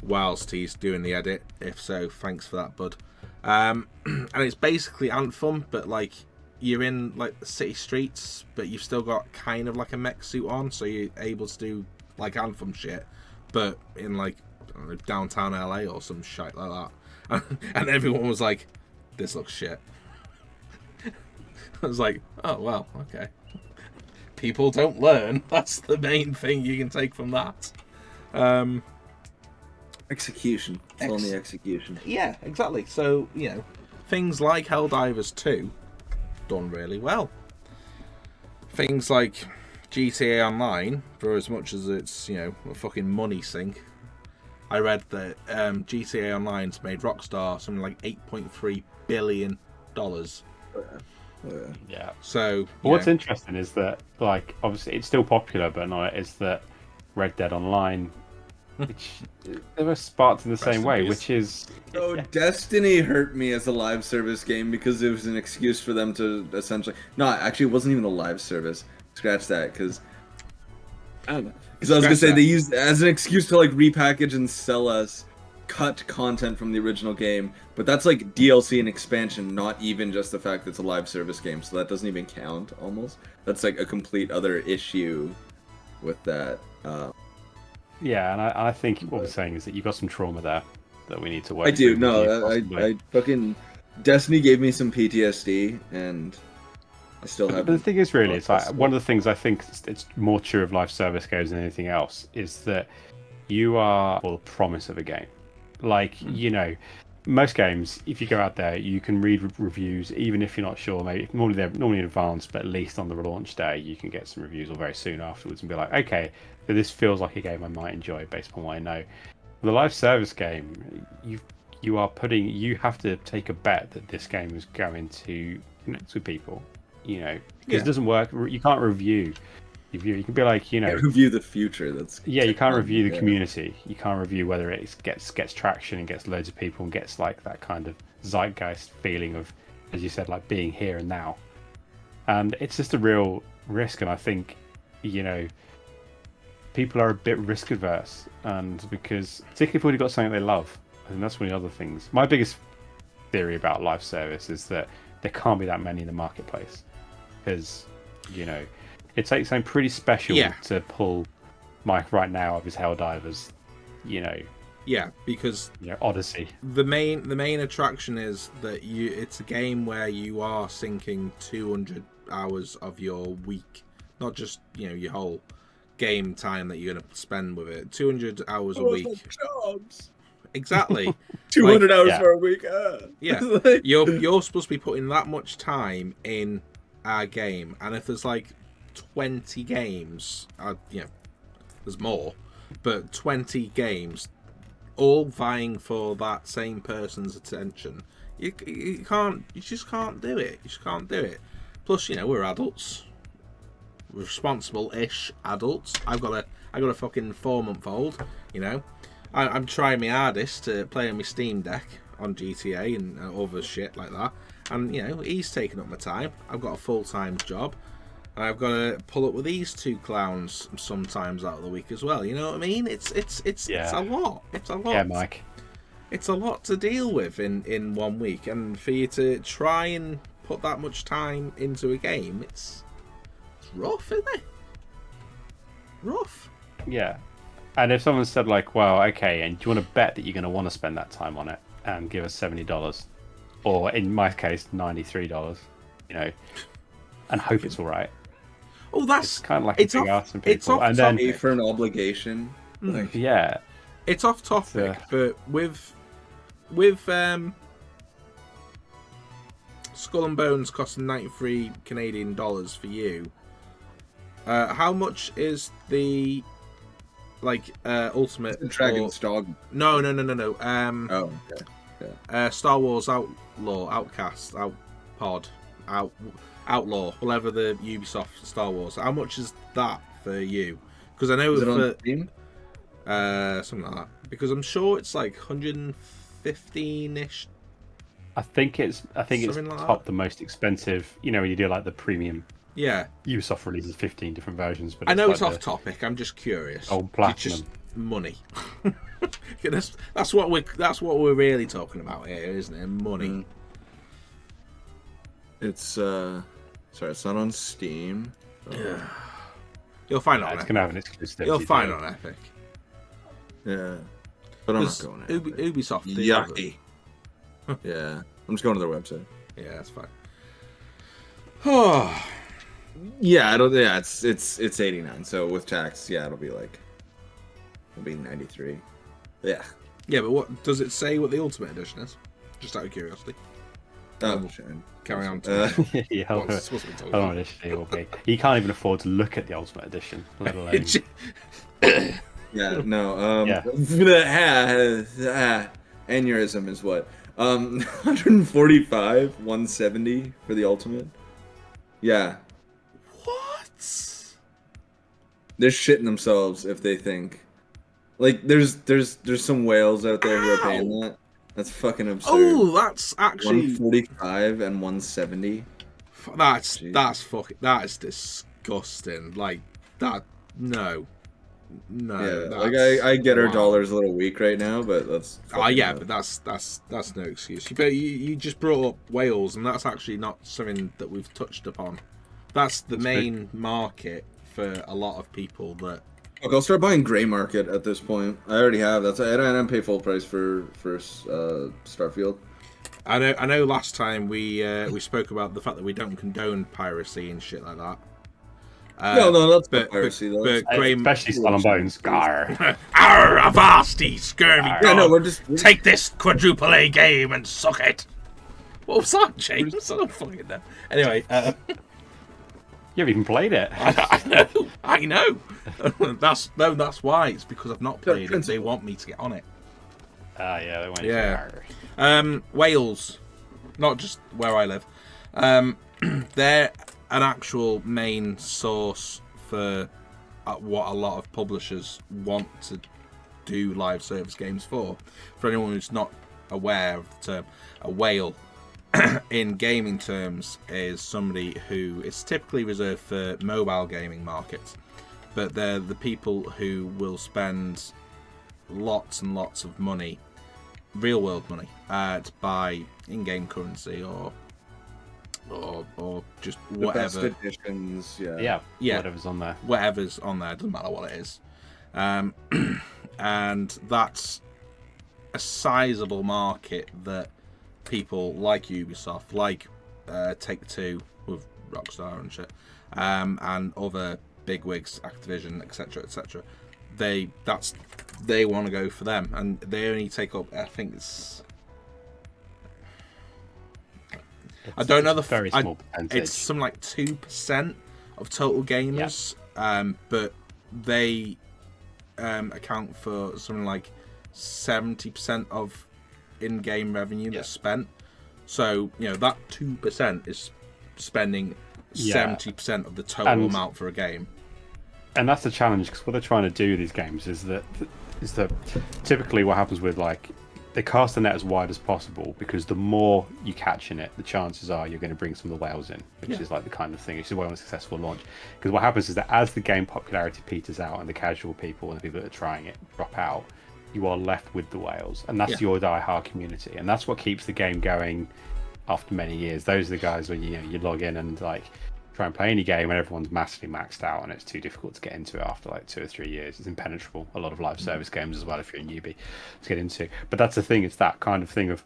whilst he's doing the edit. If so, thanks for that, bud. And it's basically Anthem, but like you're in like the city streets, but you've still got kind of like a mech suit on, so you're able to do like Anthem shit, but in like I don't know, downtown LA or some shit like that. And everyone was like, "This looks shit." I was like, "Oh well, okay." People don't learn. That's the main thing you can take from that. Execution. It's only execution. Yeah, exactly. So, things like Helldivers 2 done really well. Things like GTA Online, for as much as it's, a fucking money sink. I read that GTA Online's made Rockstar something like $8.3 billion. Yeah. So, what's interesting is that, like, obviously it's still popular, but not is that Red Dead Online, which they were sparked in the same way, which is. So Destiny hurt me as a live service game because it was an excuse for them to essentially. No, actually, it wasn't even a live service. Scratch that, because. I don't know. Because I was gonna say they used it as an excuse to like repackage and sell us cut content from the original game, but that's like DLC and expansion, not even just the fact that it's a live service game, so that doesn't even count almost. That's like a complete other issue with that. Yeah, and I think what we're saying is that you've got some trauma there that we need to work. I do. No, I fucking Destiny gave me some PTSD, and I still have. But the thing is, really, it's like one of the things I think it's more true of live service games than anything else is that you are the promise of a game. Like, most games, if you go out there, you can read reviews, even if you're not sure. Maybe normally they're in advance, but at least on the launch day, you can get some reviews or very soon afterwards and be like, okay, so this feels like a game I might enjoy based upon what I know. The live service game, you have to take a bet that this game is going to connect with people. Because it doesn't work. You can't review You can be like, you know, review the future. That's you can't review the yeah. community. You can't review whether it gets traction and gets loads of people and gets like that kind of zeitgeist feeling of, as you said, like being here and now. And it's just a real risk. And I think, you know, people are a bit risk averse, and because particularly if you've got something they love, and that's one of the other things. My biggest theory about live service is that there can't be that many in the marketplace, because, you know, it takes something pretty special to pull Mike right now of his Helldivers, you know. Yeah, because you know, Odyssey. The main attraction is that it's a game where you are sinking 200 hours of your week, not just, you know, your whole game time that you're gonna spend with it. 200 hours a week. Jobs. Exactly. 200 hours for a week. Yeah. You're supposed to be putting that much time in our game, and if there's like 20 games, you know, there's more, but 20 games all vying for that same person's attention, you just can't do it. You just can't do it. Plus, you know, we're adults. We're responsible-ish adults. I got a fucking 4-month-old, you know. I'm trying my hardest to play on my Steam Deck on GTA and other shit like that. And, you know, he's taking up my time. I've got a full-time job. And I've got to pull up with these two clowns sometimes out of the week as well. You know what I mean? It's a lot. It's a lot. Yeah, Mike. It's a lot to deal with in 1 week. And for you to try and put that much time into a game, it's rough, isn't it? Rough. Yeah. And if someone said like, well, okay, and do you want to bet that you're going to want to spend that time on it and give us $70, or in my case, $93, you know, and hope it's all right. Oh, that's kind of like a big ask from people. It's off and topic. then for an obligation. Like, yeah, it's off topic, but with Skull and Bones costing 93 Canadian dollars for you, how much is the ultimate Dragon's Dog? No. Oh, okay. Yeah. Star Wars Outlaw, whatever the Ubisoft Star Wars. How much is that for you? Because I know is it on Steam? Something like that. Because I'm sure it's like 115-ish. I think it's like top the most expensive. You know, when you do like the premium. Yeah. Ubisoft releases 15 different versions, but I know like it's off topic. I'm just curious. Oh, platinum. It's just money. that's what we're really talking about here, isn't it? Money. It's sorry, it's not on Steam. Yeah. You'll find it on it's Epic. gonna have an exclusivity. You'll find it on Epic. Yeah, but I'm not going to Ubisoft. Yucky. Yeah, I'm just going to their website. Yeah, that's fine. Oh. Yeah, it's 89. So with tax, yeah, it'll be 93. Yeah. Yeah, but what does it say? What the Ultimate Edition is? Just out of curiosity. Carry on. Yeah, how much it will be. You can't even afford to look at the Ultimate Edition, let alone. Yeah, no. Aneurysm is what? 145, 170 for the Ultimate. Yeah. What? They're shitting themselves if they think. Like, there's some whales out there who are paying that. That's fucking absurd. Oh, that's actually 145 and 170. That is disgusting. Like that. No. Yeah, like I get our dollars a little weak right now, but that's. But that's no excuse. But you just brought up Wales, and that's actually not something that we've touched upon. That's the main market for a lot of people that. Look, I'll start buying Grey Market at this point. I already have. I don't pay full price for Starfield. I know. Last time we spoke about the fact that we don't condone piracy and shit like that. No, that's not piracy though. But especially Skull and Bones. Arr, Avasti, scurvy dog. Yeah, no, we're just take this quadruple A game and suck it. What was that, James? I don't fucking know. Anyway. You haven't even played it. I know. That's why. It's because I've not played it. They want me to get on it. Yeah, they want you to. Wales, not just where I live. They're an actual main source for what a lot of publishers want to do live service games for. For anyone who's not aware of the term, a whale in gaming terms is somebody who is typically reserved for mobile gaming markets, but they're the people who will spend lots and lots of money, real world money, to buy in-game currency or just whatever. The best editions, yeah, whatever's on there. Whatever's on there, doesn't matter what it is. And that's a sizable market that people like Ubisoft, like Take-Two with Rockstar and shit, and other bigwigs, Activision, etc., they want to go for them, and they only take up, I think I don't know the very small percentage. It's something like 2% of total gamers, but they account for something like 70% of in-game revenue that's spent. So that 2% is spending 70% of the total amount for a game. And that's the challenge, because what they're trying to do with these games is that typically what happens with, like, they cast the net as wide as possible, because the more you catch in it, the chances are you're going to bring some of the whales in, which is like the kind of thing, which is why on a successful launch. Because what happens is that as the game popularity peters out and the casual people and the people that are trying it drop out, you are left with the whales, and that's your die-hard community, and that's what keeps the game going after many years. Those are the guys where you log in and like try and play any game and everyone's massively maxed out and it's too difficult to get into it after like 2 or 3 years. It's impenetrable. A lot of live service games as well if you're a newbie to get into. But that's the thing, it's that kind of thing of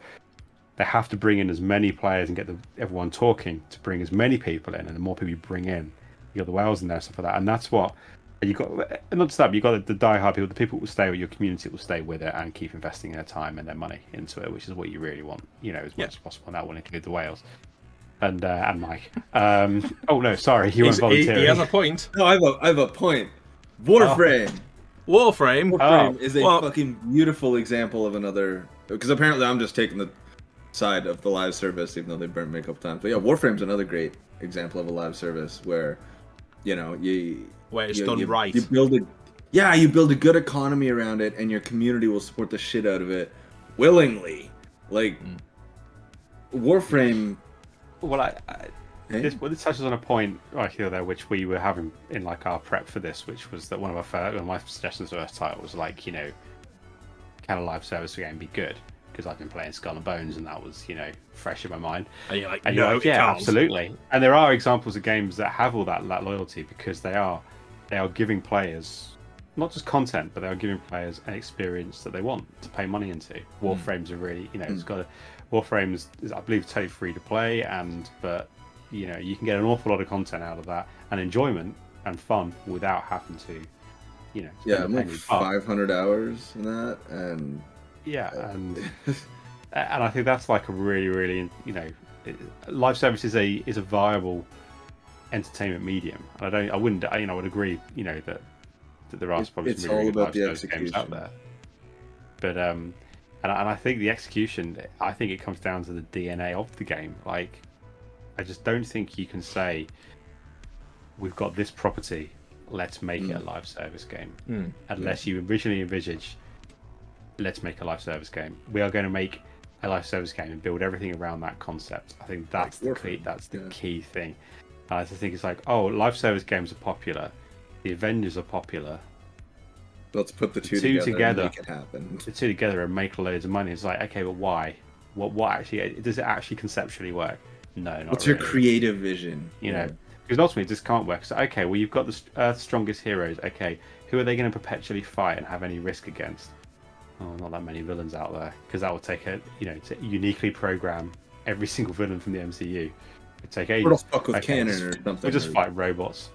they have to bring in as many players and get everyone talking to bring as many people in, and the more people you bring in, you got the whales in there, stuff like that. And that's what you got. And not just that, but you got the die-hard people, the people who will stay with your community, will stay with it and keep investing their time and their money into it, which is what you really want, as much as possible. And that will include the whales. And Mike. Oh no, sorry, you weren't volunteering. He has a point. No, I have a point. Warframe. Warframe is a fucking beautiful example of another. Because apparently I'm just taking the side of the live service, even though they burnt me a couple times. But yeah, Warframe's another great example of a live service where, where it's done right. You build a good economy around it, and your community will support the shit out of it willingly. Like Warframe. Well, this touches on a point right here there, which we were having in like our prep for this, which was that one of my suggestions for this title was like, can a live service game be good? Because I've been playing Skull and Bones, and that was fresh in my mind. And you're like, yeah, absolutely. And there are examples of games that have all that loyalty, because they are giving players not just content, but they are giving players an experience that they want to pay money into. Warframe's are really, it's got Warframe is, I believe, totally free to play, but you can get an awful lot of content out of that and enjoyment and fun without having to, I'm like 500 hours in that, and and I think that's like a really, really, live service is a viable entertainment medium, and I would agree, that there are probably some really good live service games out there, but and I think the execution, I think it comes down to the DNA of the game. Like, I just don't think you can say, we've got this property, let's make it a live service game. Unless you originally envisage, let's make a live service game. We are going to make a live service game and build everything around that concept. I think that's the key thing. I think it's like, live service games are popular. The Avengers are popular. Let's put the two together and make it happen. The two together and make loads of money. It's like, okay, but why? What actually, does it actually conceptually work? No, not What's really. your creative vision? Because ultimately it just can't work. So, okay, well, you've got the Earth's strongest heroes. Okay, who are they going to perpetually fight and have any risk against? Oh, not that many villains out there. Because that would take to uniquely program every single villain from the MCU. It'd take ages. Or fuck with canon or something. We'll just fight robots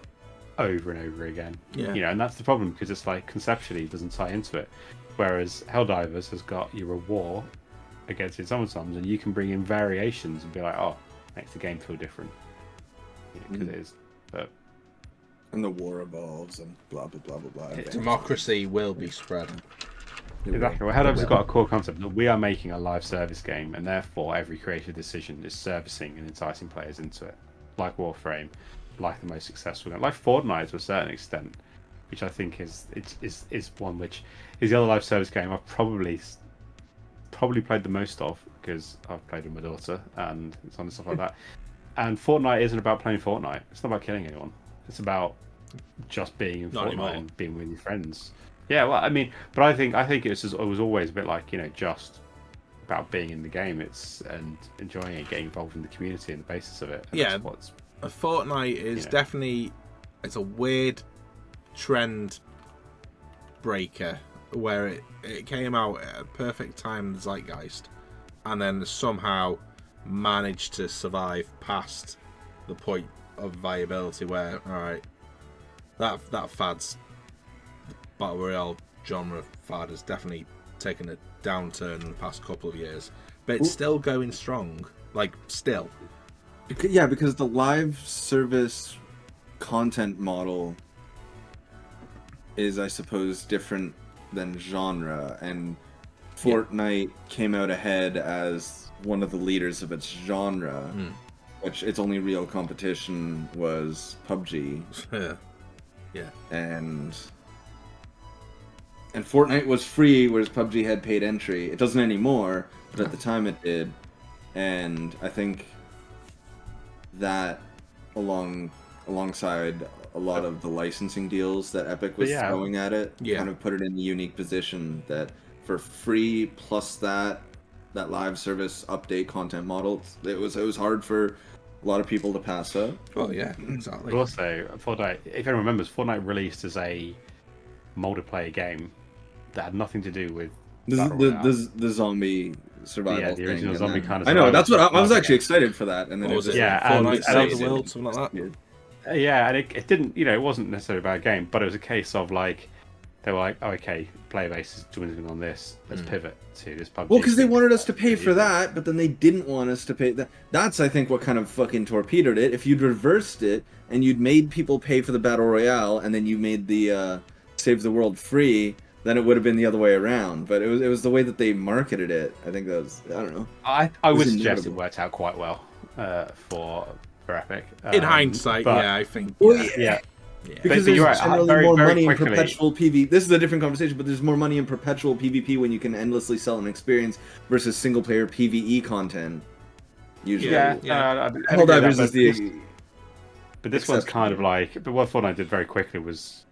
over and over again. And that's the problem, because it's like conceptually it doesn't tie into it. Whereas Helldivers has got your war against its automatons, and you can bring in variations and be like, makes the game feel different. Because it is. But and the war evolves and blah blah blah blah blah. Democracy will be spread. Exactly. Well, Helldivers has got a core concept that we are making a live service game, and therefore every creative decision is servicing and enticing players into it, like Warframe. like the most successful game. Like Fortnite to a certain extent, which I think is one which is the other live service game I've probably played the most of, because I've played with my daughter and it's on stuff like that. And Fortnite isn't about playing Fortnite. It's not about killing anyone. It's about just being in Not Fortnite anymore. and being with your friends. Yeah, well, I mean, but I think it was always a bit like, just about being in the game. It's and enjoying it, getting involved in the community and the basis of it. And Yeah. that's what's A Fortnite is Yeah. definitely, it's a weird trend breaker where it came out at a perfect time in the zeitgeist, and then somehow managed to survive past the point of viability where, all right, that fad's battle royale genre fad has definitely taken a downturn in the past couple of years, but it's still going strong. Like, still. Yeah, because the live service content model is, I suppose, different than genre, and Fortnite came out ahead as one of the leaders of its genre, which its only real competition was PUBG, Yeah. and Fortnite was free, whereas PUBG had paid entry. It doesn't anymore, but at the time it did, and I think that alongside a lot of the licensing deals that Epic was throwing at it, kind of put it in a unique position that for free plus that live service update content model, it was hard for a lot of people to pass up. Oh yeah, exactly. But also, Fortnite, if anyone remembers, Fortnite released as a multiplayer game that had nothing to do with the zombie survival the original thing, zombie kind of I know, that's what I was survival actually excited for that, and then What was it? and Fortnite Save the obviously- World, something like that. Yeah, and it didn't, it wasn't necessarily a bad game, but it was a case of like, they were like, oh, okay, player base is dwindling on this, let's pivot to this PUBG. Well, because they thing. wanted us to pay for that, but then they didn't want us to pay that. That's, I think, what kind of fucking torpedoed it. If you'd reversed it and you'd made people pay for the battle royale, and then you made the Save the World free, then it would have been the other way around. But it was the way that they marketed it. I think that was, I don't know. I was would suggest it inevitable. worked out quite well for Epic. In hindsight, but- yeah, I think. Well, Yeah. Because But you're there's right, generally very, more very money quickly- in perpetual PvP. This is a different conversation, but there's more money in perpetual PvP when you can endlessly sell an experience versus single player PvE content. Usually, Yeah, Yeah. Helldivers is the. But this one's exception. kind of like, but what Fortnite did very quickly was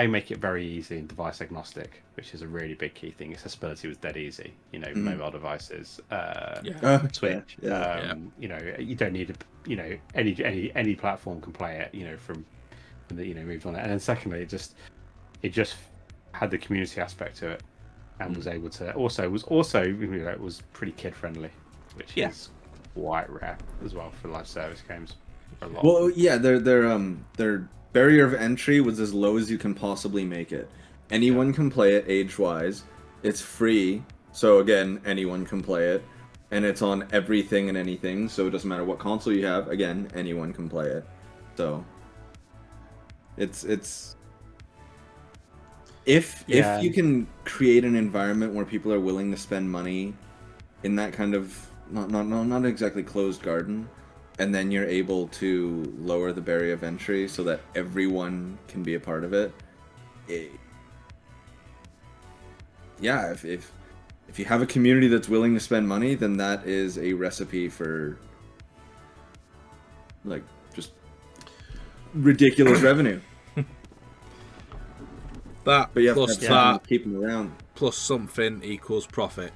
make it very easy and device agnostic, which is a really big key thing. Accessibility was dead easy, mobile devices, Switch. You don't need any platform can play it, from the moved on it. And then secondly, it just had the community aspect to it, and was able to it was pretty kid friendly, which is quite rare as well for live service games. A lot. Well, yeah, their barrier of entry was as low as you can possibly make it. Anyone can play it age-wise. It's free, so again, anyone can play it, and it's on everything and anything. So it doesn't matter what console you have. Again, anyone can play it. So it's if you can create an environment where people are willing to spend money in that kind of not exactly closed garden, and then you're able to lower the barrier of entry so that everyone can be a part of it. If you have a community that's willing to spend money, then that is a recipe for like just ridiculous revenue. That But you have plus to have something that to keep them around. plus something equals profit.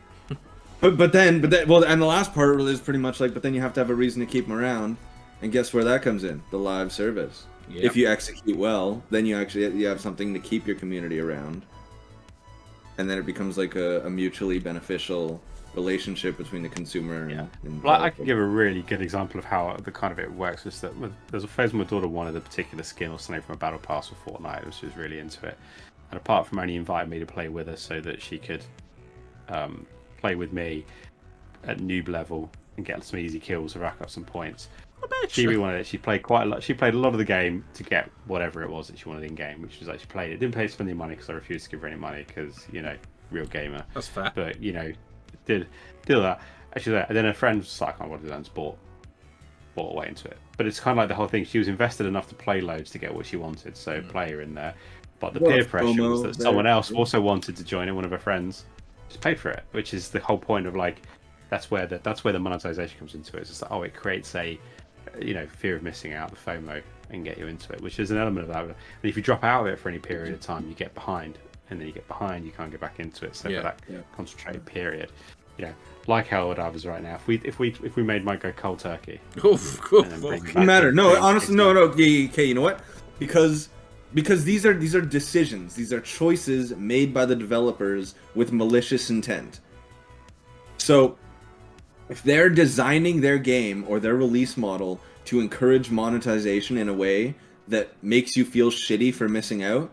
But then, well, and the last part is pretty much like, but then you have to have a reason to keep them around, and guess where that comes in? The live service. Yep. If you execute well, then you have something to keep your community around, and then it becomes like a mutually beneficial relationship between the consumer and Well, I can give a really good example of how the kind of it works. Is that there's a phase when my daughter wanted a particular skin or something from a battle pass for Fortnite, and she was really into it. And apart from only inviting me to play with her so that she could play with me at noob level and get some easy kills to rack up some points, she really wanted it. She played quite a lot. She played a lot of the game to get whatever it was that she wanted in game, which was like she played it. Didn't play to spend any money because I refused to give her any money because real gamer. That's fair. But did that. Actually, and then her friend was like, "I want to do that," and bought way into it. but it's kind of like the whole thing. She was invested enough to play loads to get what she wanted, so play her in there. But the peer pressure was that someone else also wanted to join it, one of her friends, just paid for it, which is the whole point of like, that's where the monetization comes into it. It's just like, it creates a, fear of missing out, the FOMO, and get you into it, which is an element of that. And if you drop out of it for any period of time, you get behind, and then you get behind, you can't get back into it. So for that concentrated period, like Helldivers right now, if we made Mike go cold turkey, doesn't matter. No, honestly, no. Okay, you know what? Because these are decisions, these are choices made by the developers with malicious intent. So if they're designing their game or their release model to encourage monetization in a way that makes you feel shitty for missing out,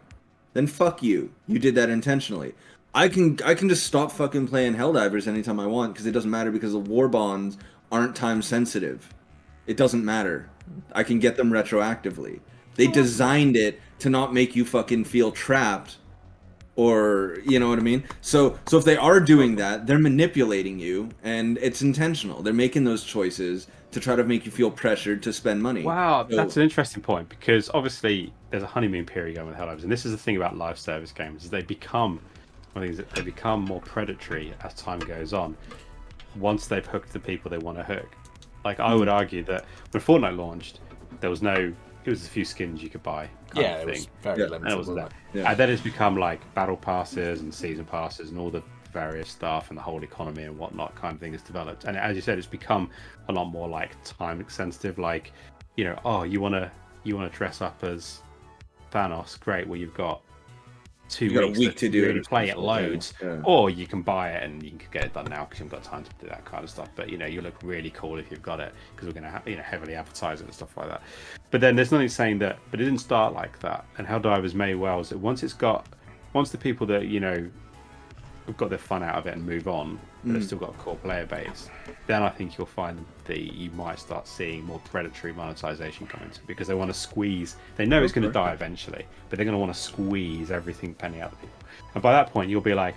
then fuck you. You did that intentionally. I can just stop fucking playing Helldivers anytime I want because it doesn't matter, because the war bonds aren't time sensitive. It doesn't matter. I can get them retroactively. They designed it to not make you fucking feel trapped, or you know what I mean? So if they are doing that, they're manipulating you, and it's intentional. They're making those choices to try to make you feel pressured to spend money. Wow, that's an interesting point, because obviously there's a honeymoon period going with Helldivers, and this is the thing about live service games, is they become more predatory as time goes on. Once they've hooked the people they want to hook, like I would argue that when Fortnite launched, there was it was a few skins you could buy. It was very limited. And then it's become like battle passes and season passes and all the various stuff, and the whole economy and whatnot kind of thing is developed. And as you said, it's become a lot more like time sensitive. Like, you want to dress up as Thanos? Great. Well, you've got 2 weeks to do it, play it loads, or you can buy it and you can get it done now because you've got time to do that kind of stuff. But you look really cool if you've got it, because we're going to heavily advertise it and stuff like that. But then there's nothing saying that, but it didn't start like that. And Helldivers may well, is that once the people that have got their fun out of it and move on, but they've still got a core player base, then I think you'll find that you might start seeing more predatory monetization come into it, because they want to squeeze. They know it's going to die eventually, but they're going to want to squeeze everything penny out of people. And by that point, you'll be like,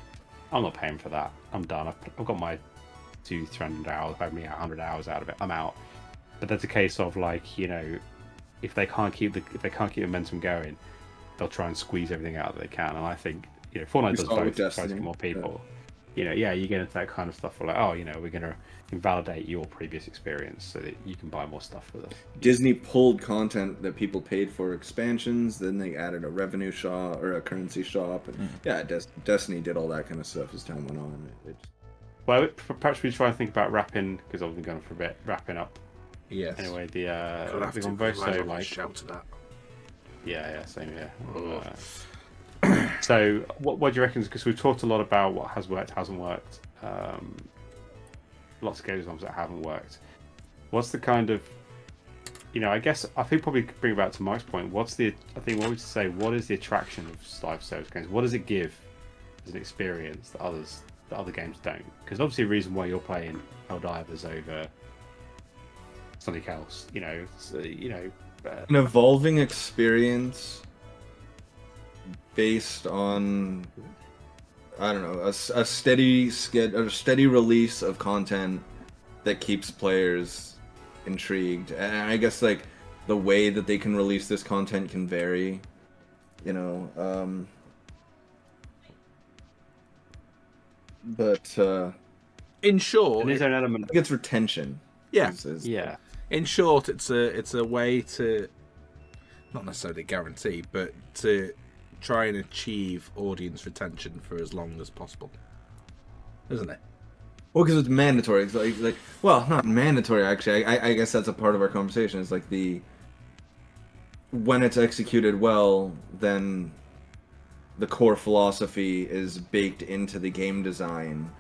I'm not paying for that. I'm done. I've got my 200-300 hours, I've made 100 hours out of it. I'm out. But that's a case of like, if they can't keep momentum going, they'll try and squeeze everything out that they can. And I think Fortnite does both, tries to get more people. You get into that kind of stuff. We're like, we're going to invalidate your previous experience so that you can buy more stuff with us. Disney pulled content that people paid for expansions, then they added a revenue shop or a currency shop, and Destiny did all that kind of stuff as time went on. Well, perhaps we try and think about wrapping, because I've been going for a bit, wrapping up. Yes. Anyway, the convo, so like shout to that. Yeah, same here. So, what do you reckon? Because we've talked a lot about what has worked, hasn't worked. Lots of games that haven't worked. What's the kind of, I think probably bring it back to Mike's point. What is the attraction of live service games? What does it give as an experience that other games don't? Because obviously, a reason why you're playing Helldivers over something else, an evolving experience based on, I don't know, a steady release of content that keeps players intrigued. And I guess like the way that they can release this content can vary, but in short, and is there an element? I think it's retention. Yeah, yeah. In short, it's a way to not necessarily guarantee, but to try and achieve audience retention for as long as possible, isn't it? Well, because it's mandatory. It's like well, not mandatory actually. I guess that's a part of our conversation. It's like when it's executed well, then the core philosophy is baked into the game design,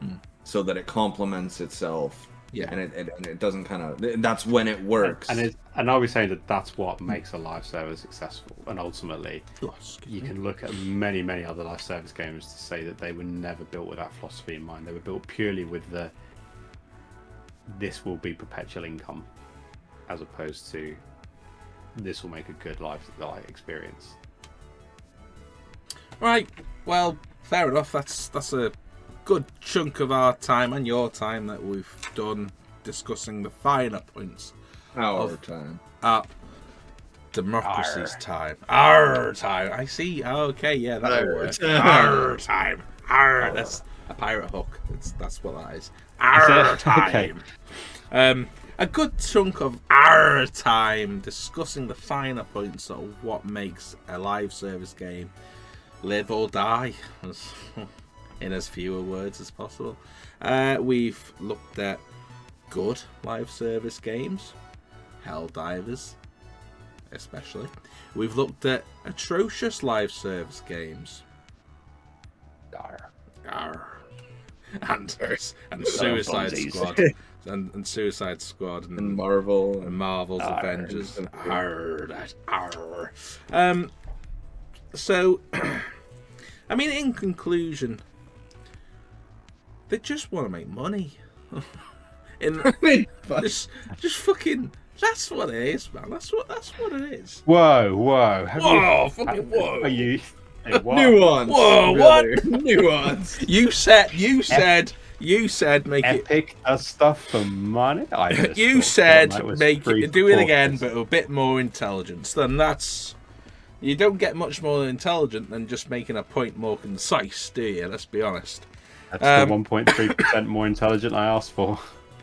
so that it complements itself. Yeah, and it doesn't kind of. That's when it works. And I'll be saying that that's what makes a live service successful. And ultimately, you can look at many, many other live service games to say that they were never built with that philosophy in mind. They were built purely with this will be perpetual income, as opposed to this will make a good live experience. Right. Well, fair enough. That's a good chunk of our time and your time that we've done discussing the finer points Our time. Democracy's time. Our time. I see. Okay, yeah, that'll work. Our time. Our. That's a pirate hook. That's what that is. Our time. A good chunk of our time discussing the finer points of what makes a live service game live or die, in as fewer words as possible. We've looked at good live service games, Helldivers, especially. We've looked at atrocious live service games, and Suicide Squad, and Suicide Squad, and Marvel's Avengers. So, I mean, in conclusion, they just want to make money. Just fucking. That's what it is, man. That's what it is. Whoa! Whoa! Are you? Nuance. Whoa! What? Nuance. You said make Epic does stuff for money. You said make it, do it again, but a bit more intelligence. Then that's. You don't get much more intelligent than just making a point more concise, do you? Let's be honest. That's the 1.3% more intelligent I asked for.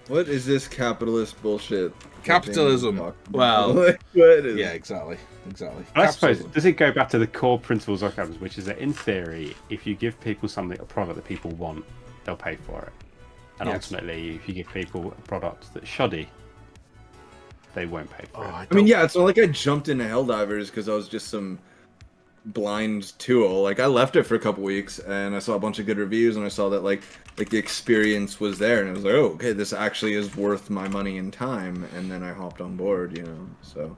What is this capitalist bullshit? Capitalism. Well, what is yeah, exactly. I suppose, does it go back to the core principles of capitalism, which is that in theory, if you give people something, a product that people want, they'll pay for it. And ultimately, if you give people a product that's shoddy, they won't pay for it. I mean, yeah, it's not like I jumped into Helldivers because I was just some blind tool. Like, I left it for a couple weeks and I saw a bunch of good reviews and I saw that like the experience was there and I was like, oh, okay, this actually is worth my money and time. And then I hopped on board, you know. So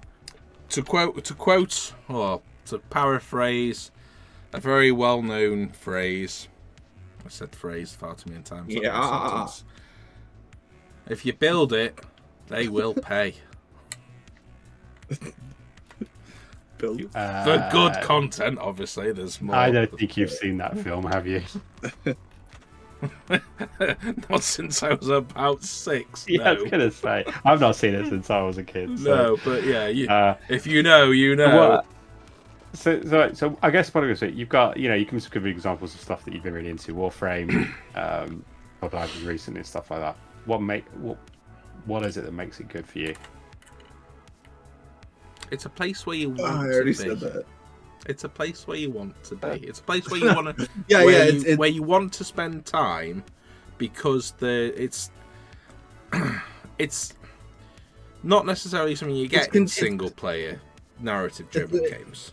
to quote or to paraphrase a very well-known phrase. I said phrase far too many times. Yeah. If you build it, they will pay. For good content, obviously. There's more. I don't think you've seen that film, have you? Not since I was about 6. Yeah, no. I was gonna say I've not seen it since I was a kid. So. No, but yeah, if you know, you know. So I guess what I'm gonna say, you've got, you can give examples of stuff that you've been really into, Warframe, Helldivers recently and stuff like that. What is it that makes it good for you? It's a place where you want to be. I already said that. It's a place where you want to be. It's a place where you want to. Where you want to spend time, because it's not necessarily something you get in single player narrative driven games.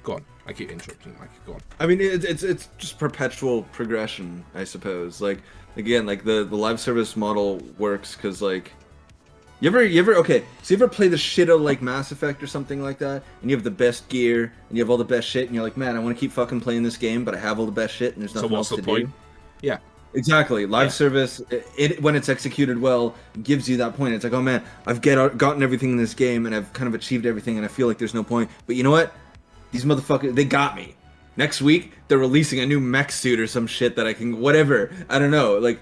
Go on. I keep interrupting, Mike. Go on. I mean, it's just perpetual progression, I suppose. Like, again, like the live service model works because like. You ever play the shit of like Mass Effect or something like that, and you have the best gear, and you have all the best shit, and you're like, man, I want to keep fucking playing this game, but I have all the best shit, and there's nothing else to do. Yeah. Exactly. Live service, it when it's executed well, gives you that point. It's like, oh man, I've gotten everything in this game, and I've kind of achieved everything, and I feel like there's no point. But you know what? These motherfuckers, they got me. Next week, they're releasing a new mech suit or some shit that I can, whatever. I don't know. Like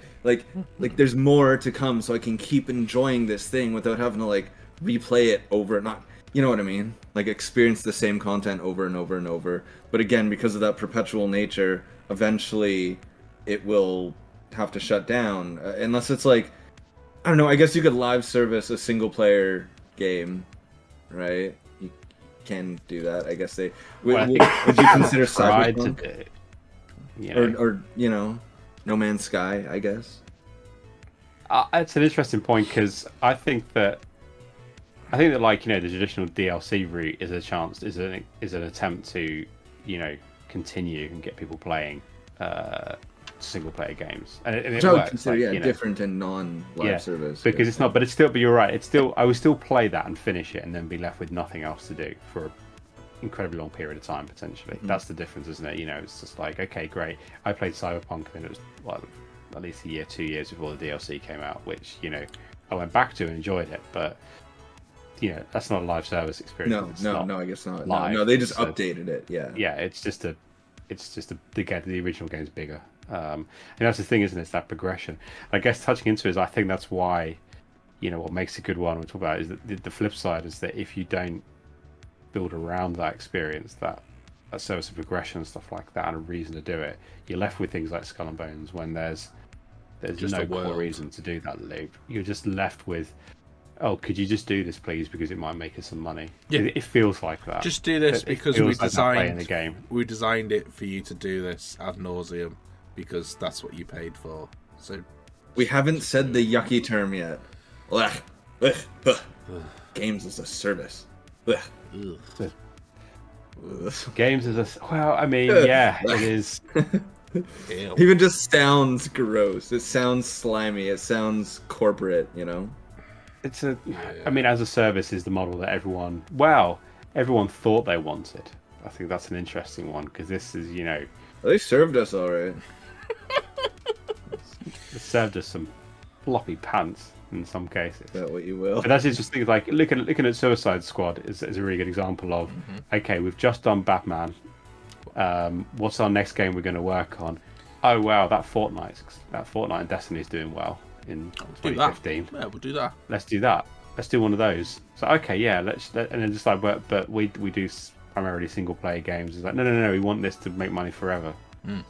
there's more to come, so I can keep enjoying this thing without having to like replay it over. Not, you know what I mean? Like experience the same content over and over and over. But again, because of that perpetual nature, eventually it will have to shut down unless it's like, I don't know. I guess you could live service a single player game, right? You can do that. I guess they would you consider Cyberpunk or No Man's Sky, I guess. It's an interesting point because I think that like the traditional DLC route is an attempt to continue and get people playing single player games, and it I would works. consider different and non-live service because it's not. But but you're right. I would still play that and finish it and then be left with nothing else to do for incredibly long period of time potentially. That's the difference, isn't it? It's just like, okay, great, I played Cyberpunk and it was at least 2 years before the DLC came out, which I went back to and enjoyed it, but that's not a live service experience. No, I guess not. No, they just updated it. It's just to get the original games bigger, and that's the thing, isn't it? It's that progression. I guess touching into it is, I think that's why what makes a good one we talk about is that the flip side is that if you don't build around that experience, that service of progression and stuff like that, and a reason to do it, you're left with things like Skull and Bones when there's Just no a core world. reason to do that loop. You're just left with, oh, could you just do this, please, because it might make us some money. Yeah. It feels like that. Just do this It because feels we like that play in designed the game. We designed it for you to do this ad nauseum because that's what you paid for. So We haven't said the yucky term yet. Ugh. Ugh. Ugh. Games as a service. Ugh. ugh. Ugh. Games is yeah, it is. Ew. Even just sounds gross. It sounds slimy. It sounds corporate, It's as a service is the model that everyone thought they wanted. I think that's an interesting one because this is, They served us all right. it served us some floppy pants in some cases. Is that what you will? But that's just things like looking at Suicide Squad is a really good example of okay, we've just done Batman. What's our next game we're going to work on? Oh wow, that Fortnite and Destiny is doing well in 2015. Yeah, we'll do that. Let's do that. Let's do one of those. So okay, yeah, and then just like, but we do primarily single player games. It's like no, we want this to make money forever.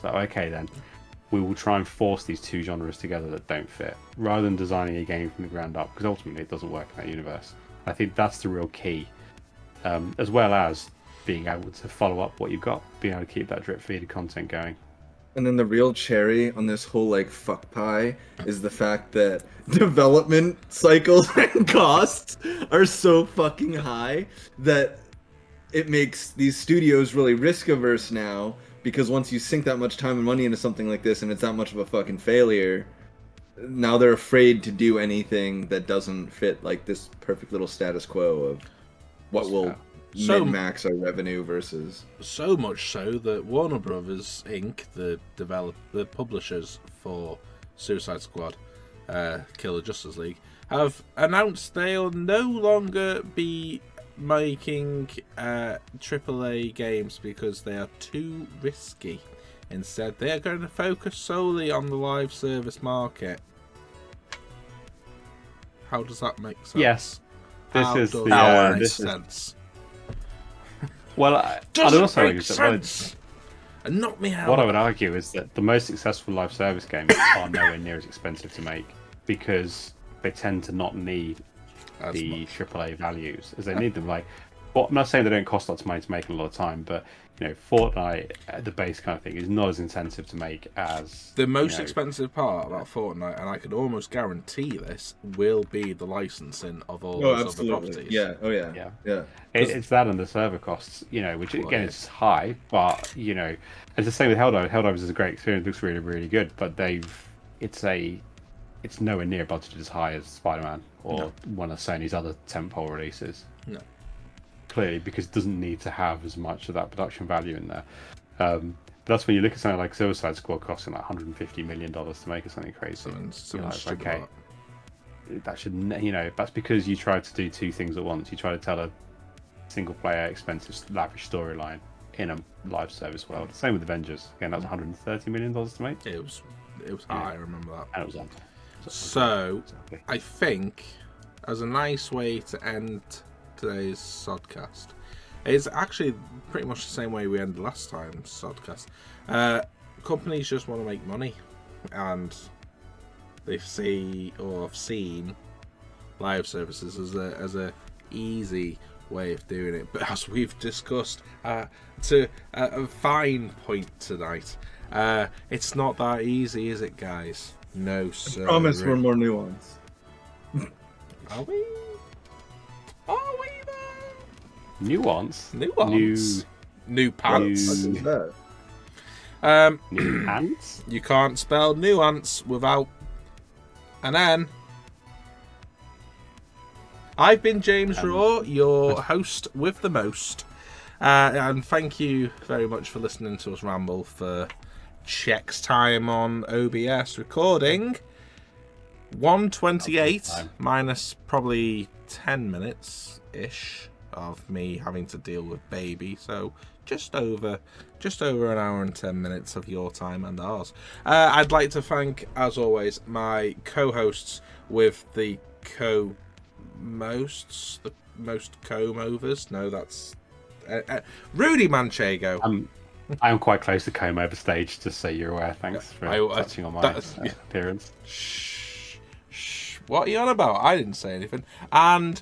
So okay then, we will try and force these two genres together that don't fit, rather than designing a game from the ground up, because ultimately it doesn't work in that universe. I think that's the real key, as well as being able to follow up what you've got, being able to keep that drip feed of content going. And then the real cherry on this whole fuck pie is the fact that development cycles and costs are so fucking high that it makes these studios really risk averse now, because once you sink that much time and money into something like this and it's that much of a fucking failure, now they're afraid to do anything that doesn't fit this perfect little status quo of what will min-max our revenue versus. So much so that Warner Brothers Inc., the publishers for Suicide Squad, Killer Justice League, have announced they'll no longer be making AAA games because they are too risky. Instead, they are going to focus solely on the live service market. How does that make sense? Yes, This makes sense. Well, I'd Doesn't also make argue sense. And knock me out. what I would argue is that the most successful live service games are nowhere near as expensive to make because they tend to not need the AAA values as they need them. I'm not saying they don't cost lots of money to make in a lot of time, but Fortnite, the base kind of thing, is not as intensive to make as the most expensive part about Fortnite, and I could almost guarantee this, will be the licensing of all those other properties. Yeah. Oh yeah. It's that and the server costs, which again is high, but it's the same with Helldivers. Helldivers is a great experience, looks really, really good, but it's nowhere near budgeted as high as Spider-Man or one of Sony's other tentpole releases. No. Clearly, because it doesn't need to have as much of that production value in there. But that's when you look at something like Suicide Squad costing $150 million to make or something crazy. Okay, that should, that's because you tried to do two things at once. You try to tell a single-player, expensive, lavish storyline in a live service world. Same with Avengers. Again, that was $130 million to make. It was high. I remember that. And it was on. So, Exactly. I think, as a nice way to end today's Sodcast, it's actually pretty much the same way we ended last time's Sodcast. Companies just want to make money, and they see or have seen live services as a easy way of doing it. But as we've discussed to a fine point tonight, it's not that easy, is it, guys? No, sir. I promise we're more nuanced. Are we? Are we there? Nuance. New pants. What is that? New pants. You can't spell nuance without an N. I've been James Raw, your host with the most. And thank you very much for listening to us ramble for checks time on OBS recording. 1:28 minus probably 10 minutes ish of me having to deal with baby, so just over an hour and 10 minutes of your time and ours. I'd like to thank, as always, my co-hosts with the the most comb overs. No, that's Rudy Manchego. I am quite close to comb over stage, just so you're aware. Thanks for touching on my appearance. Shh. What are you on about? I didn't say anything. And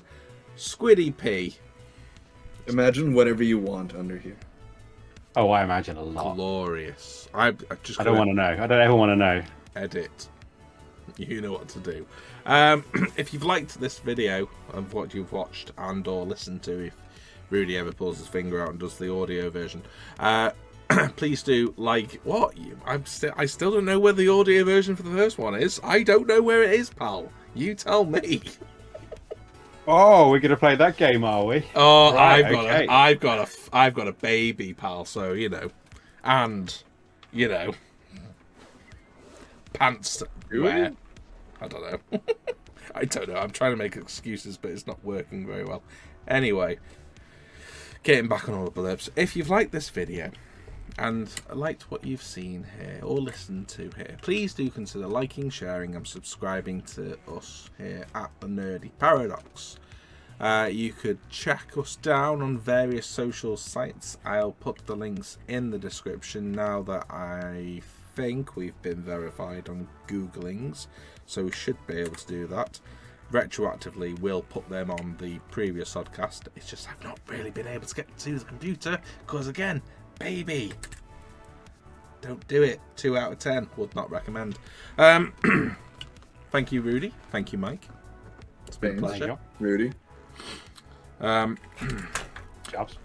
Squiddy P. Imagine whatever you want under here. Oh, I imagine a lot. Glorious. I don't want to know. I don't ever want to know. Edit. You know what to do. If you've liked this video of what you've watched and or listened to, if Rudy ever pulls his finger out and does the audio version, please do like what I still don't know where the audio version for the first one is. I don't know where it is, pal. You tell me. Oh, we're gonna play that game, are we? Oh, right, I've got a baby, pal. So and pants to wear. I don't know. I don't know. I'm trying to make excuses, but it's not working very well. Anyway, getting back on all the blurbs. If you've liked this video and liked what you've seen here or listened to here, please do consider liking, sharing and subscribing to us here at the Nerdy Paradox. You could check us down on various social sites. I'll put the links in the description now that I think we've been verified on Googlings, so we should be able to do that. Retroactively, we'll put them on the previous Sodcast. It's just I've not really been able to get to the computer because, again, baby. Don't do it. 2 out of 10. Would not recommend. Thank you, Rudy. Thank you, Mike. It's been a pleasure. Rudy. Jobs.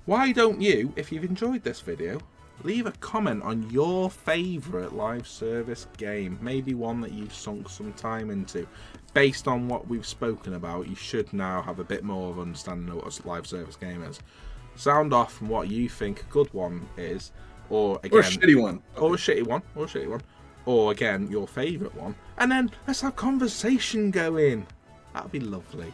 Why don't you, if you've enjoyed this video, leave a comment on your favourite live service game. Maybe one that you've sunk some time into. Based on what we've spoken about, you should now have a bit more of understanding of what a live service game is. Sound off from what you think a good one is, or again, or a shitty one, or a shitty one, or again your favourite one, and then let's have conversation going. That'd be lovely.